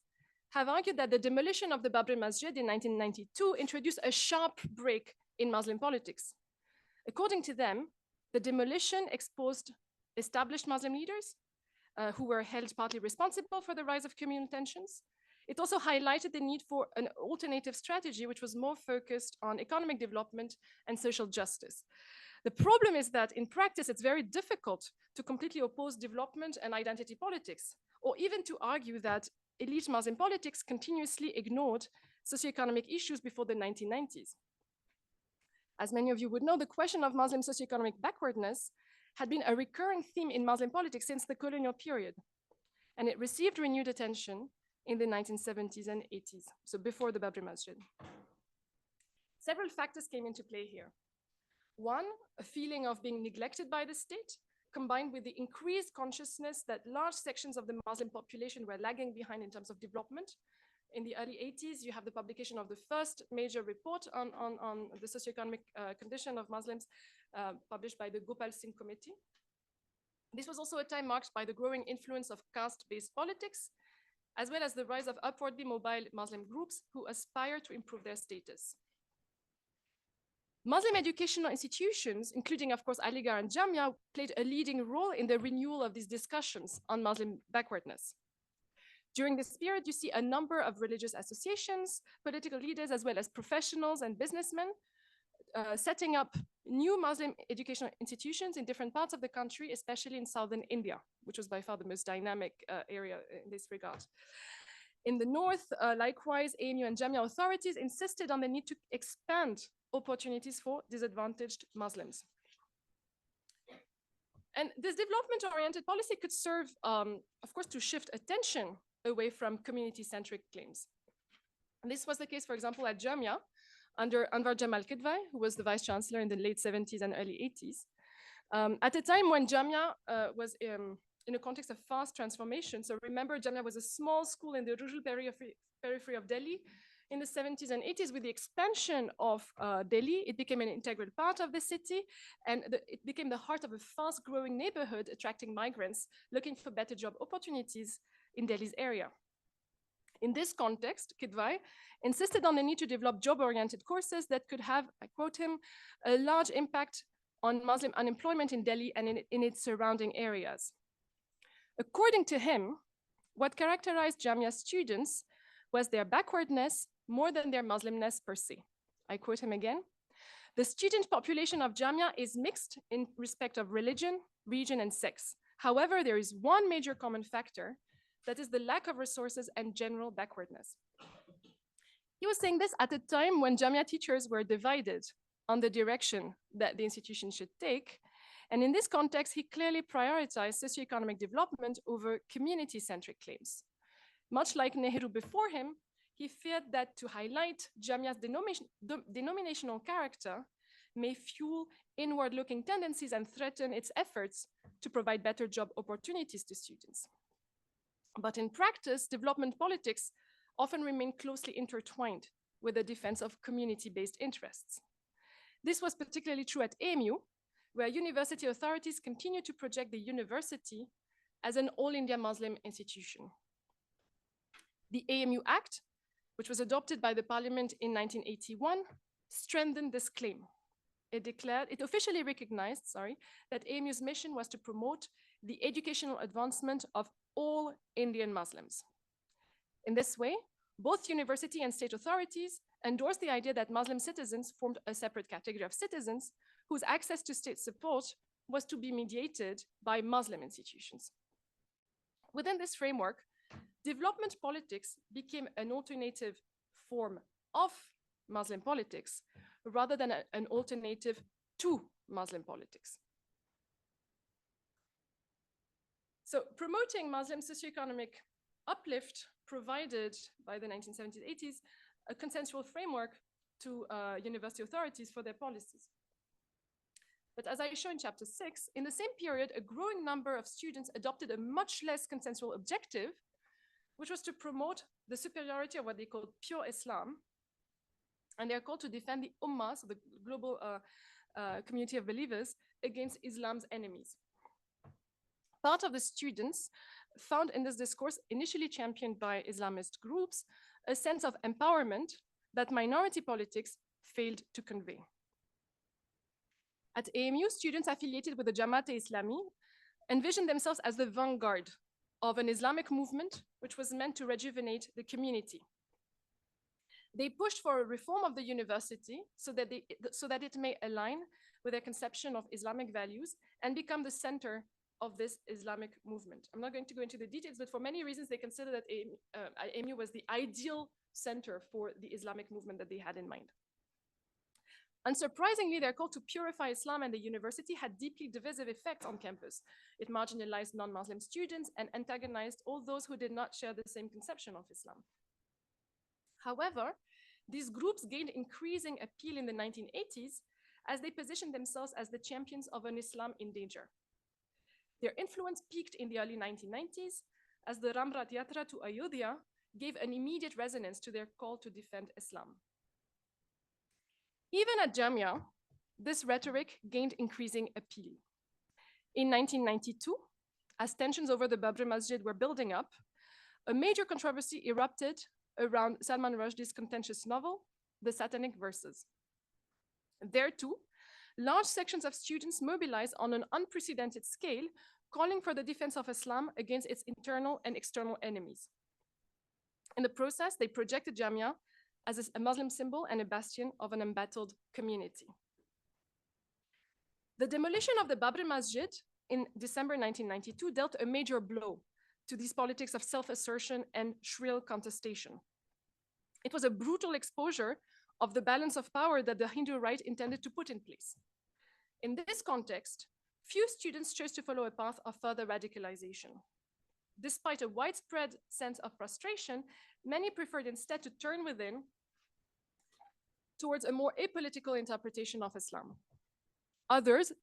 have argued that the demolition of the Babri Masjid in 1992 introduced a sharp break in Muslim politics. According to them, the demolition exposed established Muslim leaders who were held partly responsible for the rise of communal tensions. It also highlighted the need for an alternative strategy, which was more focused on economic development and social justice. The problem is that in practice, it's very difficult to completely oppose development and identity politics, or even to argue that elite Muslim politics continuously ignored socioeconomic issues before the 1990s. As many of you would know, the question of Muslim socioeconomic backwardness had been a recurring theme in Muslim politics since the colonial period, and it received renewed attention in the 1970s and 80s, so before the Babri Masjid. Several factors came into play here. One, a feeling of being neglected by the state, combined with the increased consciousness that large sections of the Muslim population were lagging behind in terms of development. In the early 80s, you have the publication of the first major report on the socioeconomic condition of Muslims published by the Gopal Singh Committee. This was also a time marked by the growing influence of caste-based politics, as well as the rise of upwardly mobile Muslim groups who aspire to improve their status. Muslim educational institutions, including, of course, Aligarh and Jamia, played a leading role in the renewal of these discussions on Muslim backwardness. During this period, you see a number of religious associations, political leaders, as well as professionals and businessmen setting up new Muslim educational institutions in different parts of the country, especially in southern India, which was by far the most dynamic area in this regard. In the north, likewise, AMU and Jamia authorities insisted on the need to expand opportunities for disadvantaged Muslims. And this development-oriented policy could serve, of course, to shift attention away from community-centric claims. And this was the case, for example, at Jamia, under Anwar Jamal Kidvai, who was the vice chancellor in the late 70s and early 80s. At a time when Jamia was in a context of fast transformation. So remember, Jamia was a small school in the rural periphery of Delhi. In the 70s and 80s, with the expansion of Delhi, it became an integral part of the city, and it became the heart of a fast-growing neighborhood, attracting migrants looking for better job opportunities in Delhi's area. In this context, Kidwai insisted on the need to develop job-oriented courses that could have, I quote him, a large impact on Muslim unemployment in Delhi and in its surrounding areas. According to him, what characterized Jamia students was their backwardness more than their Muslimness per se. I quote him again. The student population of Jamia is mixed in respect of religion, region, and sex. However, there is one major common factor, that is the lack of resources and general backwardness. He was saying this at a time when Jamia teachers were divided on the direction that the institution should take. And in this context, he clearly prioritized socioeconomic development over community-centric claims. Much like Nehru before him, he feared that to highlight Jamia's denominational character may fuel inward-looking tendencies and threaten its efforts to provide better job opportunities to students. But in practice, development politics often remain closely intertwined with the defense of community-based interests. This was particularly true at AMU, where university authorities continue to project the university as an all-India Muslim institution. The AMU Act, which was adopted by the parliament in 1981, strengthened this claim. It officially recognized, that AMU's mission was to promote the educational advancement of all Indian Muslims. In this way, both university and state authorities endorsed the idea that Muslim citizens formed a separate category of citizens whose access to state support was to be mediated by Muslim institutions. Within this framework, development politics became an alternative form of Muslim politics rather than an alternative to Muslim politics. So promoting Muslim socioeconomic uplift provided by the 1970s, 80s, a consensual framework to university authorities for their policies. But as I show in chapter 6, in the same period, a growing number of students adopted a much less consensual objective, which was to promote the superiority of what they called pure Islam. And they're called to defend the Ummah, so the global community of believers, against Islam's enemies. Part of the students found in this discourse, initially championed by Islamist groups, a sense of empowerment that minority politics failed to convey. At AMU, students affiliated with the Jamaat-e-Islami envisioned themselves as the vanguard of an Islamic movement which was meant to rejuvenate the community. They pushed for a reform of the university so that it may align with their conception of Islamic values and become the center of this Islamic movement. I'm not going to go into the details, but for many reasons, they consider that AMU was the ideal center for the Islamic movement that they had in mind. Unsurprisingly, their call to purify Islam and the university had deeply divisive effects on campus. It marginalized non-Muslim students and antagonized all those who did not share the same conception of Islam. However, these groups gained increasing appeal in the 1980s as they positioned themselves as the champions of an Islam in danger. Their influence peaked in the early 1990s as the Ram Rath Yatra to Ayodhya gave an immediate resonance to their call to defend Islam. Even at Jamia, this rhetoric gained increasing appeal. In 1992, as tensions over the Babri Masjid were building up, a major controversy erupted around Salman Rushdie's contentious novel, The Satanic Verses. There too, large sections of students mobilized on an unprecedented scale, calling for the defense of Islam against its internal and external enemies. In the process, they projected Jamia as a Muslim symbol and a bastion of an embattled community. The demolition of the Babri Masjid in December 1992 dealt a major blow to these politics of self-assertion and shrill contestation. It was a brutal exposure of the balance of power that the Hindu right intended to put in place. In this context, few students chose to follow a path of further radicalization. Despite a widespread sense of frustration, many preferred instead to turn within towards a more apolitical interpretation of Islam. Others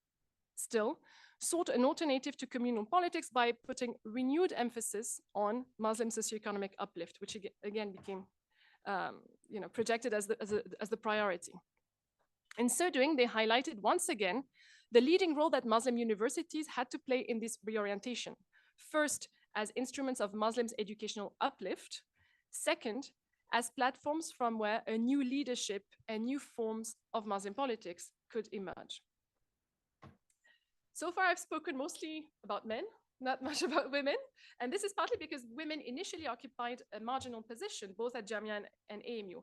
still sought an alternative to communal politics by putting renewed emphasis on Muslim socioeconomic uplift, which again became projected as the priority. In so doing, they highlighted once again the leading role that Muslim universities had to play in this reorientation. First, as instruments of Muslims' educational uplift. Second, as platforms from where a new leadership and new forms of Muslim politics could emerge. So far, I've spoken mostly about men, not much about women. And this is partly because women initially occupied a marginal position, both at Jamia and AMU.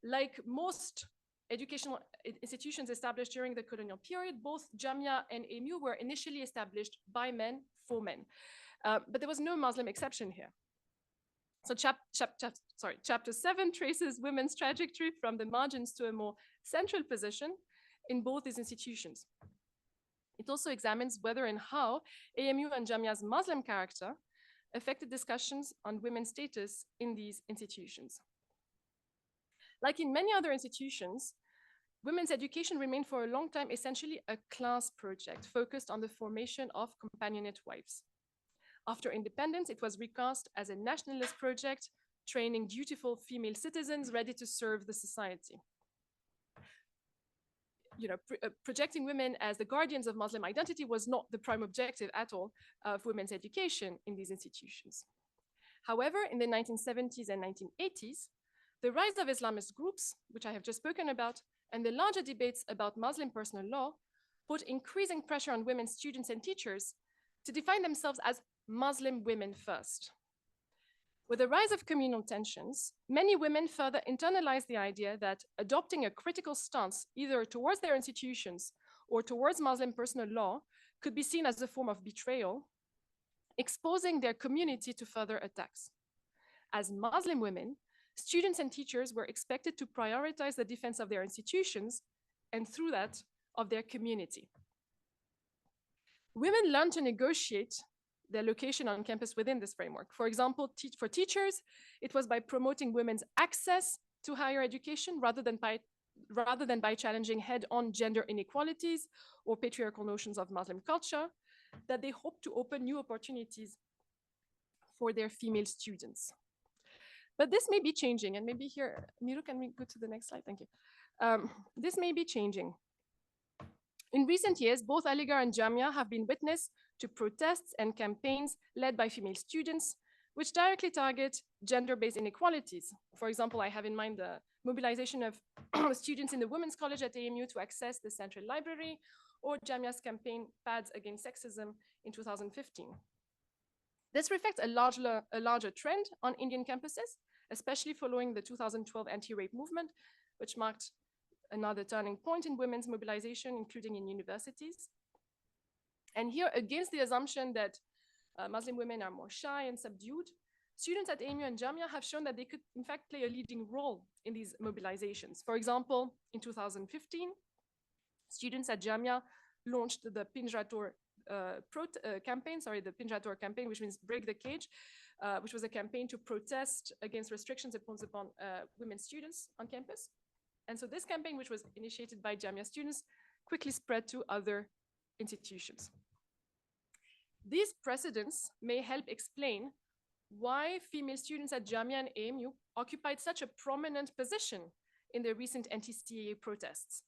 Like most educational institutions established during the colonial period, both Jamia and AMU were initially established by men for men. But there was no Muslim exception here. So chapter 7 traces women's trajectory from the margins to a more central position in both these institutions. It also examines whether and how AMU and Jamia's Muslim character affected discussions on women's status in these institutions. Like in many other institutions, women's education remained for a long time essentially a class project focused on the formation of companionate wives. After independence, it was recast as a nationalist project, training dutiful female citizens ready to serve the society. Projecting women as the guardians of Muslim identity was not the prime objective at all of women's education in these institutions. However, in the 1970s and 1980s, the rise of Islamist groups, which I have just spoken about, and the larger debates about Muslim personal law put increasing pressure on women students and teachers to define themselves as Muslim women first. With the rise of communal tensions, many women further internalized the idea that adopting a critical stance either towards their institutions or towards Muslim personal law could be seen as a form of betrayal, exposing their community to further attacks. As Muslim women, students and teachers were expected to prioritize the defense of their institutions and through that, of their community. Women learned to negotiate their location on campus within this framework. For example, for teachers, it was by promoting women's access to higher education rather than by challenging head-on gender inequalities or patriarchal notions of Muslim culture that they hoped to open new opportunities for their female students. But this may be changing, and maybe here, Miru, can we go to the next slide? Thank you. This may be changing. In recent years, both Aligarh and Jamia have been witness to protests and campaigns led by female students, which directly target gender-based inequalities. For example, I have in mind the mobilization of students in the Women's College at AMU to access the Central Library, or Jamia's campaign Pads Against Sexism in 2015. This reflects a larger trend on Indian campuses, especially following the 2012 anti-rape movement, which marked another turning point in women's mobilization, including in universities. And here, against the assumption that Muslim women are more shy and subdued, students at AMU and Jamia have shown that they could, in fact, play a leading role in these mobilizations. For example, in 2015, students at Jamia launched the Pinjrator campaign, which means break the cage, which was a campaign to protest against restrictions imposed upon women students on campus. And so this campaign, which was initiated by Jamia students, quickly spread to other institutions. These precedents may help explain why female students at Jamia and AMU occupied such a prominent position in the recent anti-CAA protests.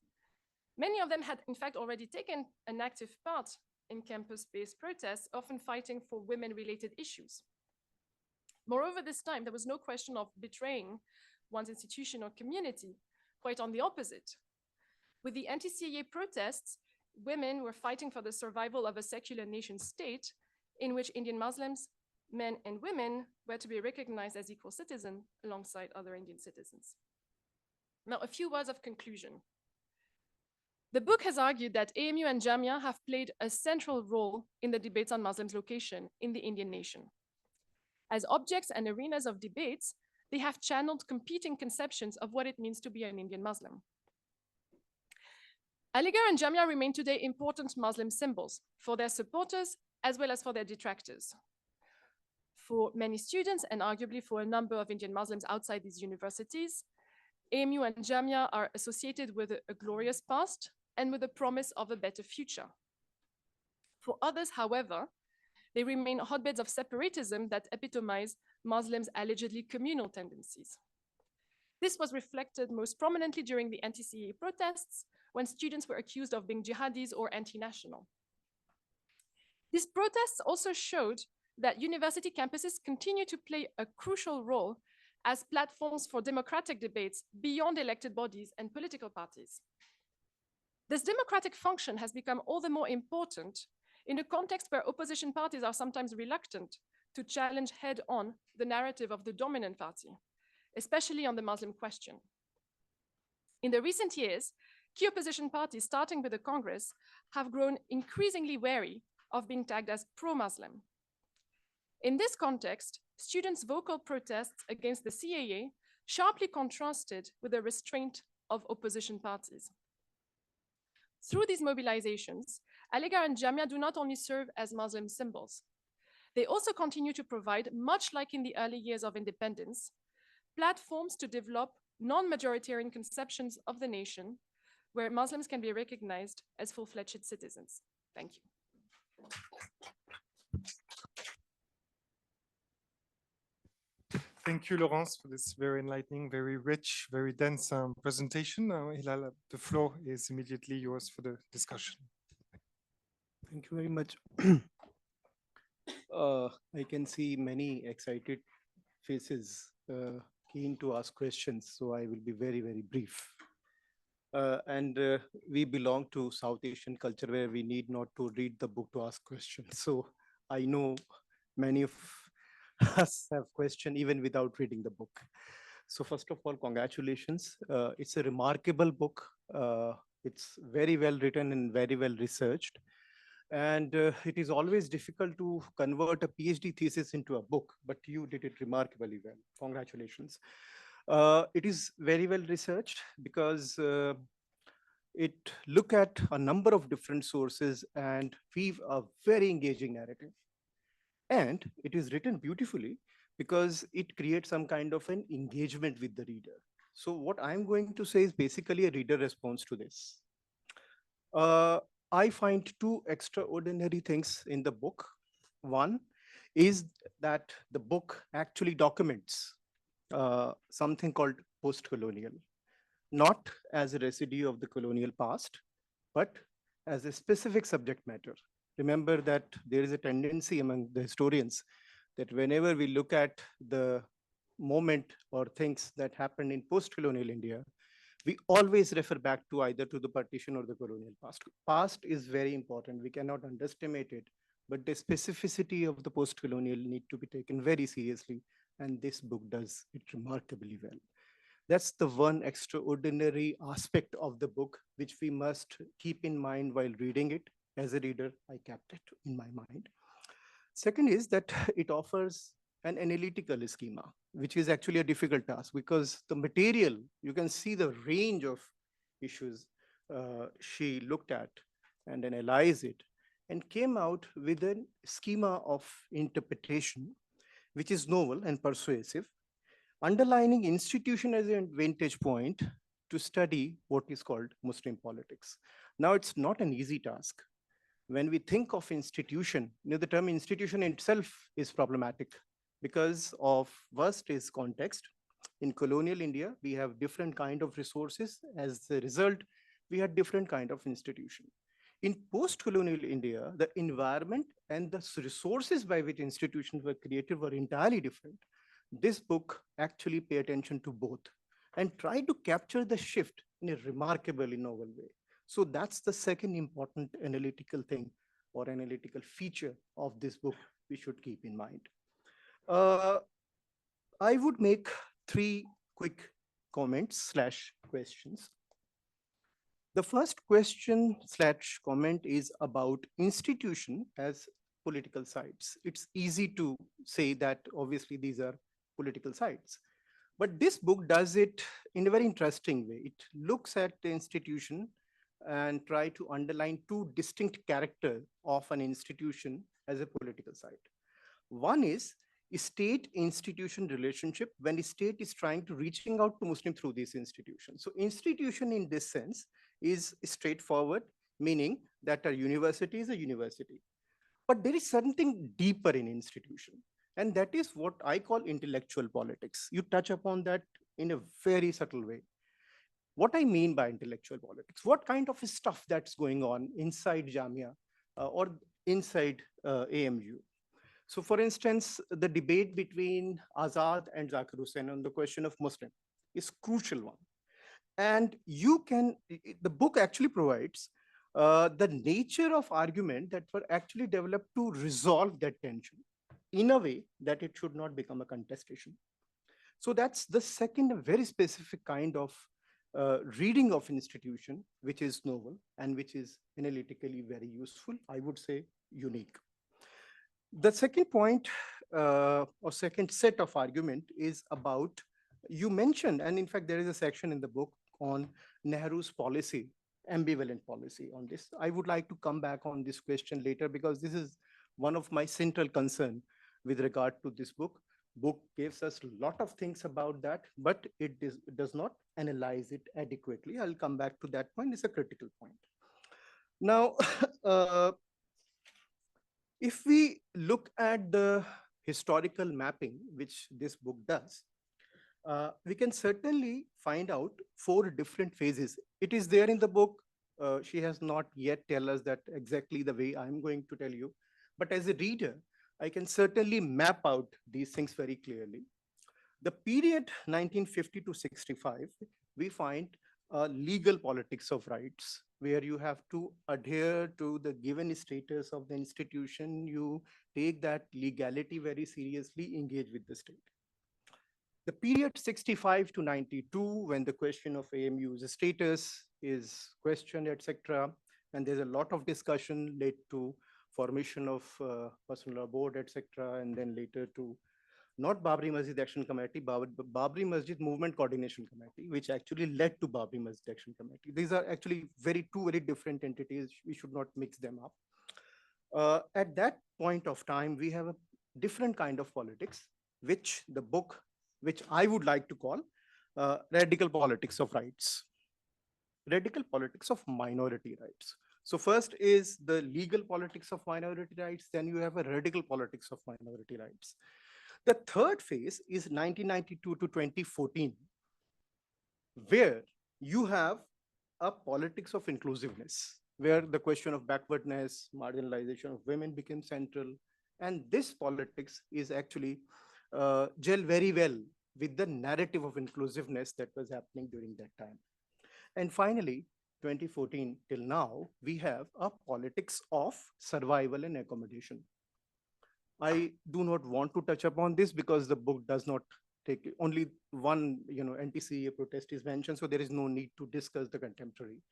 Many of them had, in fact, already taken an active part in campus-based protests, often fighting for women-related issues. Moreover, this time, there was no question of betraying one's institution or community, quite on the opposite. With the anti-CAA protests, women were fighting for the survival of a secular nation state in which Indian Muslims, men and women, were to be recognized as equal citizens alongside other Indian citizens. Now, a few words of conclusion. The book has argued that AMU and Jamia have played a central role in the debates on Muslims' location in the Indian nation. As objects and arenas of debates, they have channeled competing conceptions of what it means to be an Indian Muslim. Aligarh and Jamia remain today important Muslim symbols for their supporters as well as for their detractors. For many students, and arguably for a number of Indian Muslims outside these universities, AMU and Jamia are associated with a glorious past and with the promise of a better future. For others, however, they remain hotbeds of separatism that epitomize Muslims' allegedly communal tendencies. This was reflected most prominently during the anti-CAA protests, when students were accused of being jihadis or anti-national. These protests also showed that university campuses continue to play a crucial role as platforms for democratic debates beyond elected bodies and political parties. This democratic function has become all the more important in a context where opposition parties are sometimes reluctant to challenge head-on the narrative of the dominant party, especially on the Muslim question. In the recent years, key opposition parties, starting with the Congress, have grown increasingly wary of being tagged as pro-Muslim. In this context, students' vocal protests against the CAA sharply contrasted with the restraint of opposition parties. Through these mobilizations, AMU and Jamia do not only serve as Muslim symbols, they also continue to provide, much like in the early years of independence, platforms to develop non-majoritarian conceptions of the nation where Muslims can be recognized as full-fledged citizens. Thank you. Thank you, Laurence, for this very enlightening, very rich, very dense presentation. Hilal, the floor is immediately yours for the discussion. Thank you very much. I can see many excited faces keen to ask questions, so I will be very, very brief. We belong to South Asian culture where we need not to read the book to ask questions. So I know many of us have questions even without reading the book. So first of all, congratulations. It's a remarkable book. It's very well written and very well researched. And it is always difficult to convert a PhD thesis into a book, but you did it remarkably well. Congratulations. It is very well researched because it look at a number of different sources and weave a very engaging narrative. And it is written beautifully because it creates some kind of an engagement with the reader. So what I'm going to say is basically a reader response to this. I find two extraordinary things in the book. One is that the book actually documents something called post-colonial, not as a residue of the colonial past, but as a specific subject matter. Remember that there is a tendency among the historians that whenever we look at the moment or things that happened in post-colonial India, we always refer back to either to the partition or the colonial past. Past is very important. We cannot underestimate it, but the specificity of the post-colonial need to be taken very seriously. And this book does it remarkably well. That's the one extraordinary aspect of the book, which we must keep in mind while reading it. As a reader, I kept it in my mind. Second is that it offers an analytical schema, which is actually a difficult task because the material, you can see the range of issues she looked at and analyzed it and came out with a schema of interpretation, which is novel and persuasive, underlining institution as a vantage point to study what is called Muslim politics. Now, it's not an easy task. When we think of institution, the term institution itself is problematic because of first is context. In colonial India, we have different kind of resources. As a result, we had different kind of institution. In post-colonial India, the environment and the resources by which institutions were created were entirely different. This book actually pay attention to both and try to capture the shift in a remarkably novel way. So that's the second important analytical thing or analytical feature of this book we should keep in mind. I would make three quick comments / questions. The first question / comment is about institution as political sites. It's easy to say that obviously these are political sites, but this book does it in a very interesting way. It looks at the institution and try to underline two distinct characters of an institution as a political site. One is state-institution relationship when the state is trying to reaching out to Muslim through these institutions. So institution in this sense is straightforward. meaning that a university is a university. But there is something deeper in institution, and that is what I call intellectual politics. You touch upon that in a very subtle way. What I mean by intellectual politics, what kind of stuff that's going on inside Jamia or inside AMU. So for instance, the debate between Azad and Zakir Hussain on the question of Muslim is crucial one. And the book actually provides the nature of argument that were actually developed to resolve that tension in a way that it should not become a contestation. So that's the second very specific kind of reading of institution, which is novel and which is analytically very useful, I would say unique. The second point or second set of argument is about, you mentioned, and in fact, there is a section in the book on Nehru's policy, ambivalent policy on this. I would like to come back on this question later because this is one of my central concern with regard to this book. Book gives us a lot of things about that, but it does not analyze it adequately. I'll come back to that point. It's a critical point. Now, if we look at the historical mapping, which this book does, we can certainly find out 4 different phases. It is there in the book. She has not yet tell us that exactly the way I'm going to tell you. But as a reader, I can certainly map out these things very clearly. The period 1950 to 65, we find legal politics of rights, where you have to adhere to the given status of the institution. You take that legality very seriously, engage with the state. The period 65 to 92, when the question of AMU's status is questioned, etc., and there's a lot of discussion led to formation of personal law board, etc., and then later to not Babri Masjid Action Committee, Babri Masjid Movement Coordination Committee, which actually led to Babri Masjid Action Committee. These are actually two very different entities. We should not mix them up. At that point of time, we have a different kind of politics, which the book, which I would like to call radical politics of rights, radical politics of minority rights. So first is the legal politics of minority rights, then you have a radical politics of minority rights. The third phase is 1992 to 2014, where you have a politics of inclusiveness, where the question of backwardness, marginalization of women became central. And this politics is actually gel very well with the narrative of inclusiveness that was happening during that time. And finally, 2014 till now, we have a politics of survival and accommodation. I do not want to touch upon this because the book does not take only one, anti-CEA protest is mentioned, so there is no need to discuss the contemporary.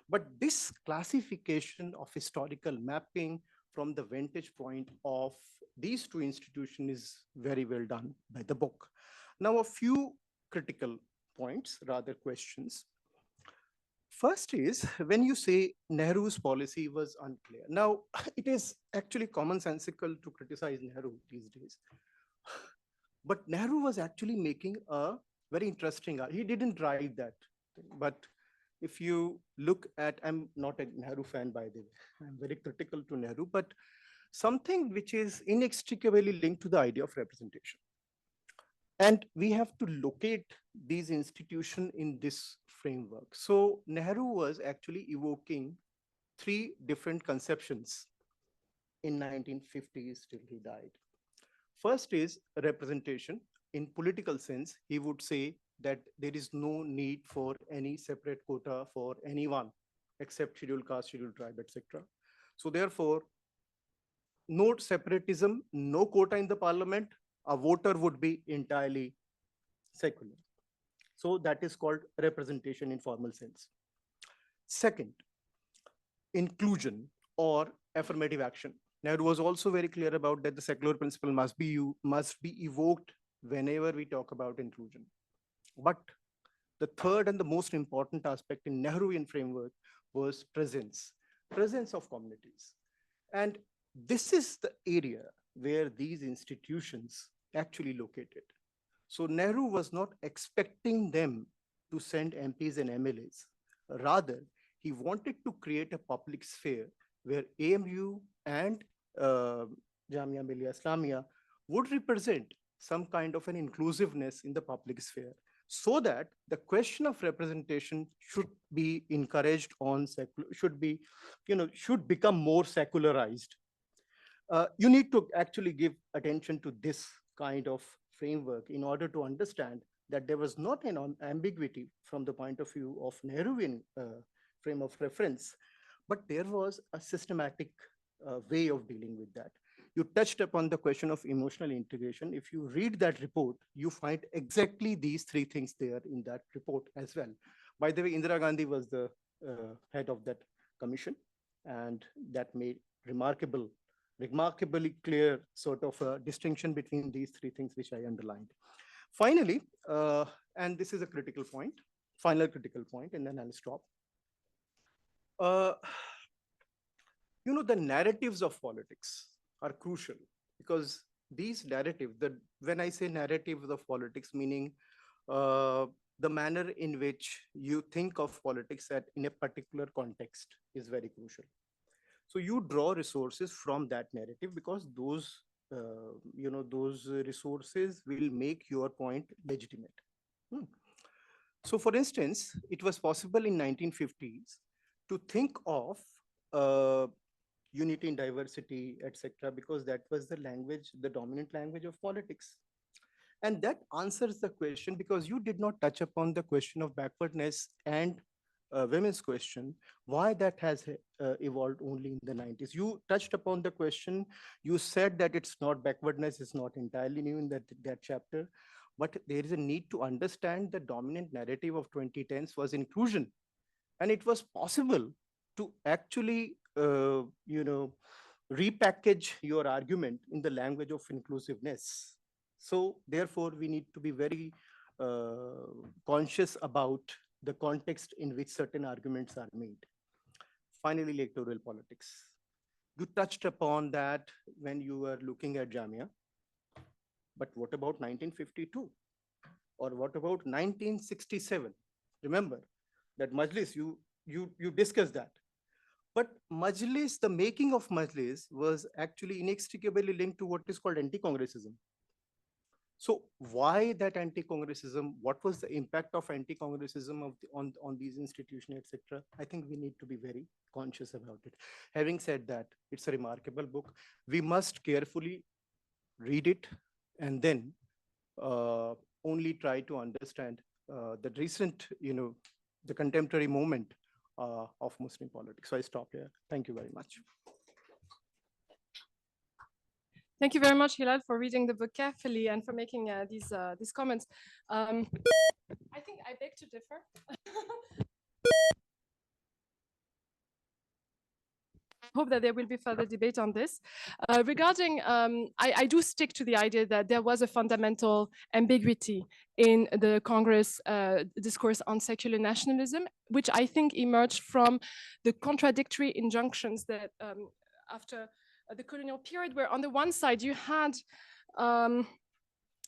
But this classification of historical mapping from the vantage point of these 2 institutions is very well done by the book. Now, a few critical points, rather questions. First is, when you say Nehru's policy was unclear. Now, it is actually commonsensical to criticize Nehru these days. But Nehru was actually making a very interesting, he didn't drive that thing. But if you look at, I'm not a Nehru fan, by the way, I'm very critical to Nehru, but something which is inextricably linked to the idea of representation. And we have to locate these institutions in this framework. So Nehru was actually evoking 3 different conceptions in 1950s till he died. First is representation. In political sense, he would say that there is no need for any separate quota for anyone except scheduled caste, scheduled tribe, etc. So therefore, no separatism, no quota in the parliament, a voter would be entirely secular. So that is called representation in formal sense. Second, inclusion or affirmative action. Nehru was also very clear about that the secular principle must be evoked whenever we talk about inclusion. But the third and the most important aspect in Nehruvian framework was presence of communities. And this is the area where these institutions actually located. So Nehru was not expecting them to send MPs and MLAs. Rather, he wanted to create a public sphere where AMU and Jamia Millia Islamia would represent some kind of an inclusiveness in the public sphere, so that the question of representation should be encouraged on should become more secularized. You need to actually give attention to this kind of framework in order to understand that there was not an ambiguity from the point of view of Nehruvian frame of reference, but there was a systematic way of dealing with that. You touched upon the question of emotional integration. If you read that report, you find exactly these three things there in that report as well. By the way, Indira Gandhi was the head of that commission, and that made remarkably clear sort of a distinction between these three things, which I underlined. Finally, and this is a critical point, final critical point, and then I'll stop. The narratives of politics are crucial, because these narratives, when I say narratives of politics, meaning the manner in which you think of politics in a particular context is very crucial. So you draw resources from that narrative, because those resources will make your point legitimate. So for instance, it was possible in 1950s to think of unity in diversity, etc., because that was the language, the dominant language of politics. And that answers the question, because you did not touch upon the question of backwardness and women's question, why that has evolved only in the 90s. You touched upon the question, you said that it's not, backwardness is not entirely new in that chapter, but there is a need to understand the dominant narrative of 2010s was inclusion. And it was possible to actually, repackage your argument in the language of inclusiveness. So therefore, we need to be very conscious about the context in which certain arguments are made. Finally, electoral politics. You touched upon that when you were looking at Jamia, but what about 1952? Or what about 1967? Remember that Majlis, you discussed that. But Majlis, the making of Majlis was actually inextricably linked to what is called anti-Congressism. So why that anti-Congressism? What was the impact of anti-Congressism on these institutions, etc.? I think we need to be very conscious about it. Having said that, it's a remarkable book. We must carefully read it and then only try to understand the recent, the contemporary moment of Muslim politics. So I stop here. Thank you very much. Thank you very much, Hilal, for reading the book carefully and for making these comments. I think I beg to differ. Hope that there will be further debate on this. Regarding, I do stick to the idea that there was a fundamental ambiguity in the Congress discourse on secular nationalism, which I think emerged from the contradictory injunctions that after the colonial period, where on the one side you had a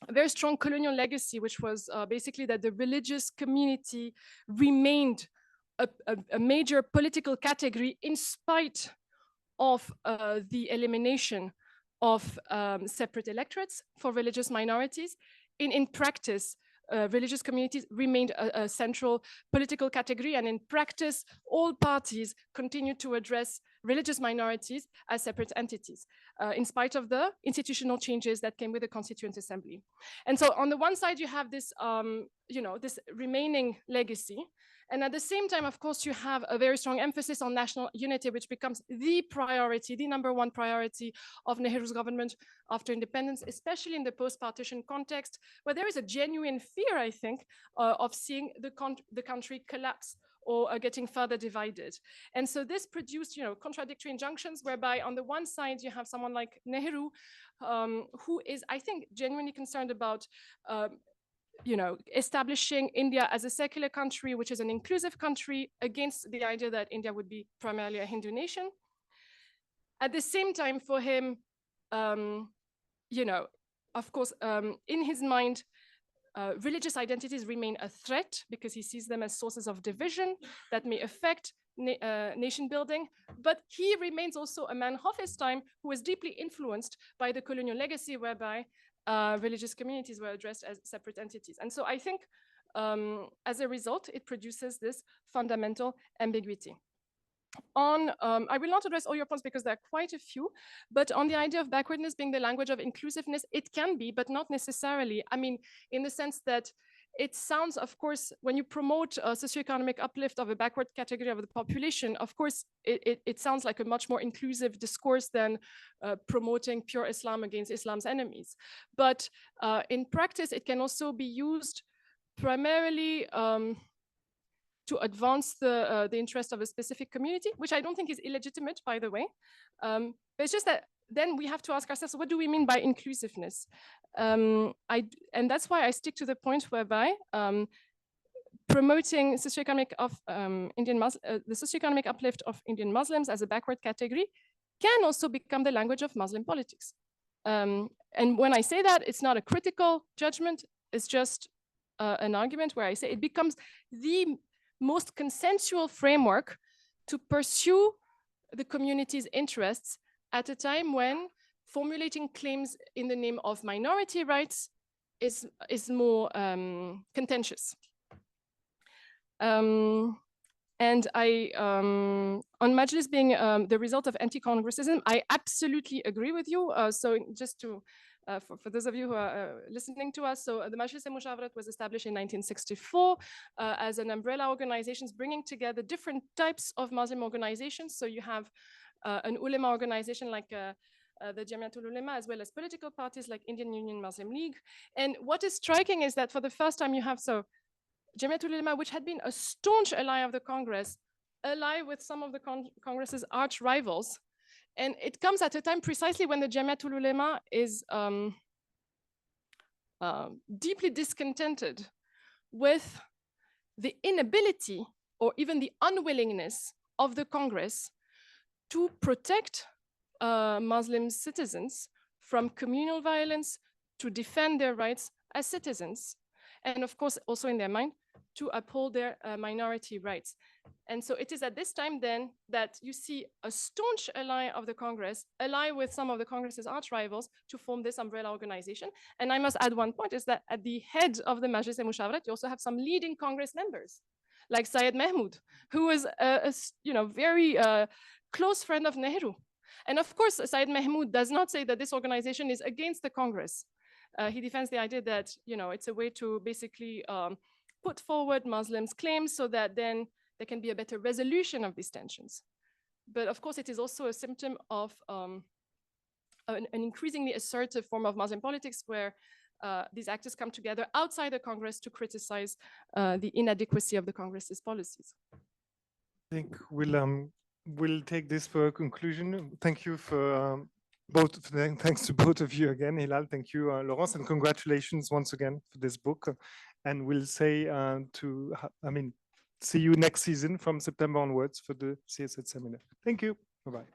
very strong colonial legacy, which was basically that the religious community remained a major political category in spite of the elimination of separate electorates for religious minorities. In practice, religious communities remained a central political category, and in practice, all parties continued to address religious minorities as separate entities, in spite of the institutional changes that came with the Constituent Assembly. And so on the one side, you have this, this remaining legacy. And at the same time, of course, you have a very strong emphasis on national unity, which becomes the priority, the #1 priority of Nehru's government after independence, especially in the post-partition context, where there is a genuine fear, I think, of seeing the country collapse or getting further divided. And so this produced, contradictory injunctions, whereby on the one side, you have someone like Nehru, who is, I think, genuinely concerned about establishing India as a secular country, which is an inclusive country, against the idea that India would be primarily a Hindu nation. At the same time, for him, of course, in his mind, religious identities remain a threat because he sees them as sources of division that may affect nation building, but he remains also a man of his time who was deeply influenced by the colonial legacy, whereby religious communities were addressed as separate entities. And so I think as a result, it produces this fundamental ambiguity. I will not address all your points because there are quite a few, but on the idea of backwardness being the language of inclusiveness, it can be, but not necessarily. I mean, in the sense that it sounds, of course, when you promote a socioeconomic uplift of a backward category of the population, of course, it sounds like a much more inclusive discourse than promoting pure Islam against Islam's enemies. But in practice, it can also be used primarily to advance the interest of a specific community, which I don't think is illegitimate, by the way. But it's just that then we have to ask ourselves, what do we mean by inclusiveness? And that's why I stick to the point whereby promoting socioeconomic of the socioeconomic uplift of Indian Muslims as a backward category can also become the language of Muslim politics. And when I say that, it's not a critical judgment, it's just an argument where I say it becomes the most consensual framework to pursue the community's interests at a time when formulating claims in the name of minority rights is more contentious. And on Majlis being the result of anti-congressism, I absolutely agree with you. So just to, for those of you who are listening to us, so the Majlis al-Mushawarat was established in 1964 as an umbrella organization bringing together different types of Muslim organizations. So you have an ulema organization like the Jamiatul Ulema, as well as political parties like Indian Union Muslim League. And what is striking is that for the first time you have Jamiatul Ulema, which had been a staunch ally of the Congress, ally with some of the Congress's arch rivals. And it comes at a time precisely when the Jamiatul Ulema is deeply discontented with the inability or even the unwillingness of the Congress to protect Muslim citizens from communal violence, to defend their rights as citizens, and of course also in their mind to uphold their minority rights. And so it is at this time then that you see a staunch ally of the Congress, ally with some of the Congress's arch rivals to form this umbrella organization. And I must add one point is that at the head of the Majlis al-Mushawarat, you also have some leading Congress members, like Syed Mahmood, who was a very close friend of Nehru. And of course, Syed Mahmood does not say that this organization is against the Congress. He defends the idea that it's a way to basically put forward Muslims' claims so that then there can be a better resolution of these tensions. But of course, it is also a symptom of an increasingly assertive form of Muslim politics where these actors come together outside the Congress to criticize the inadequacy of the Congress's policies. I think we'll take this for a conclusion. Thank you for thanks to both of you again, Hilal. Thank you, Laurence, and congratulations once again for this book. And we'll say see you next season from September onwards for the CSH seminar. Thank you. Bye-bye.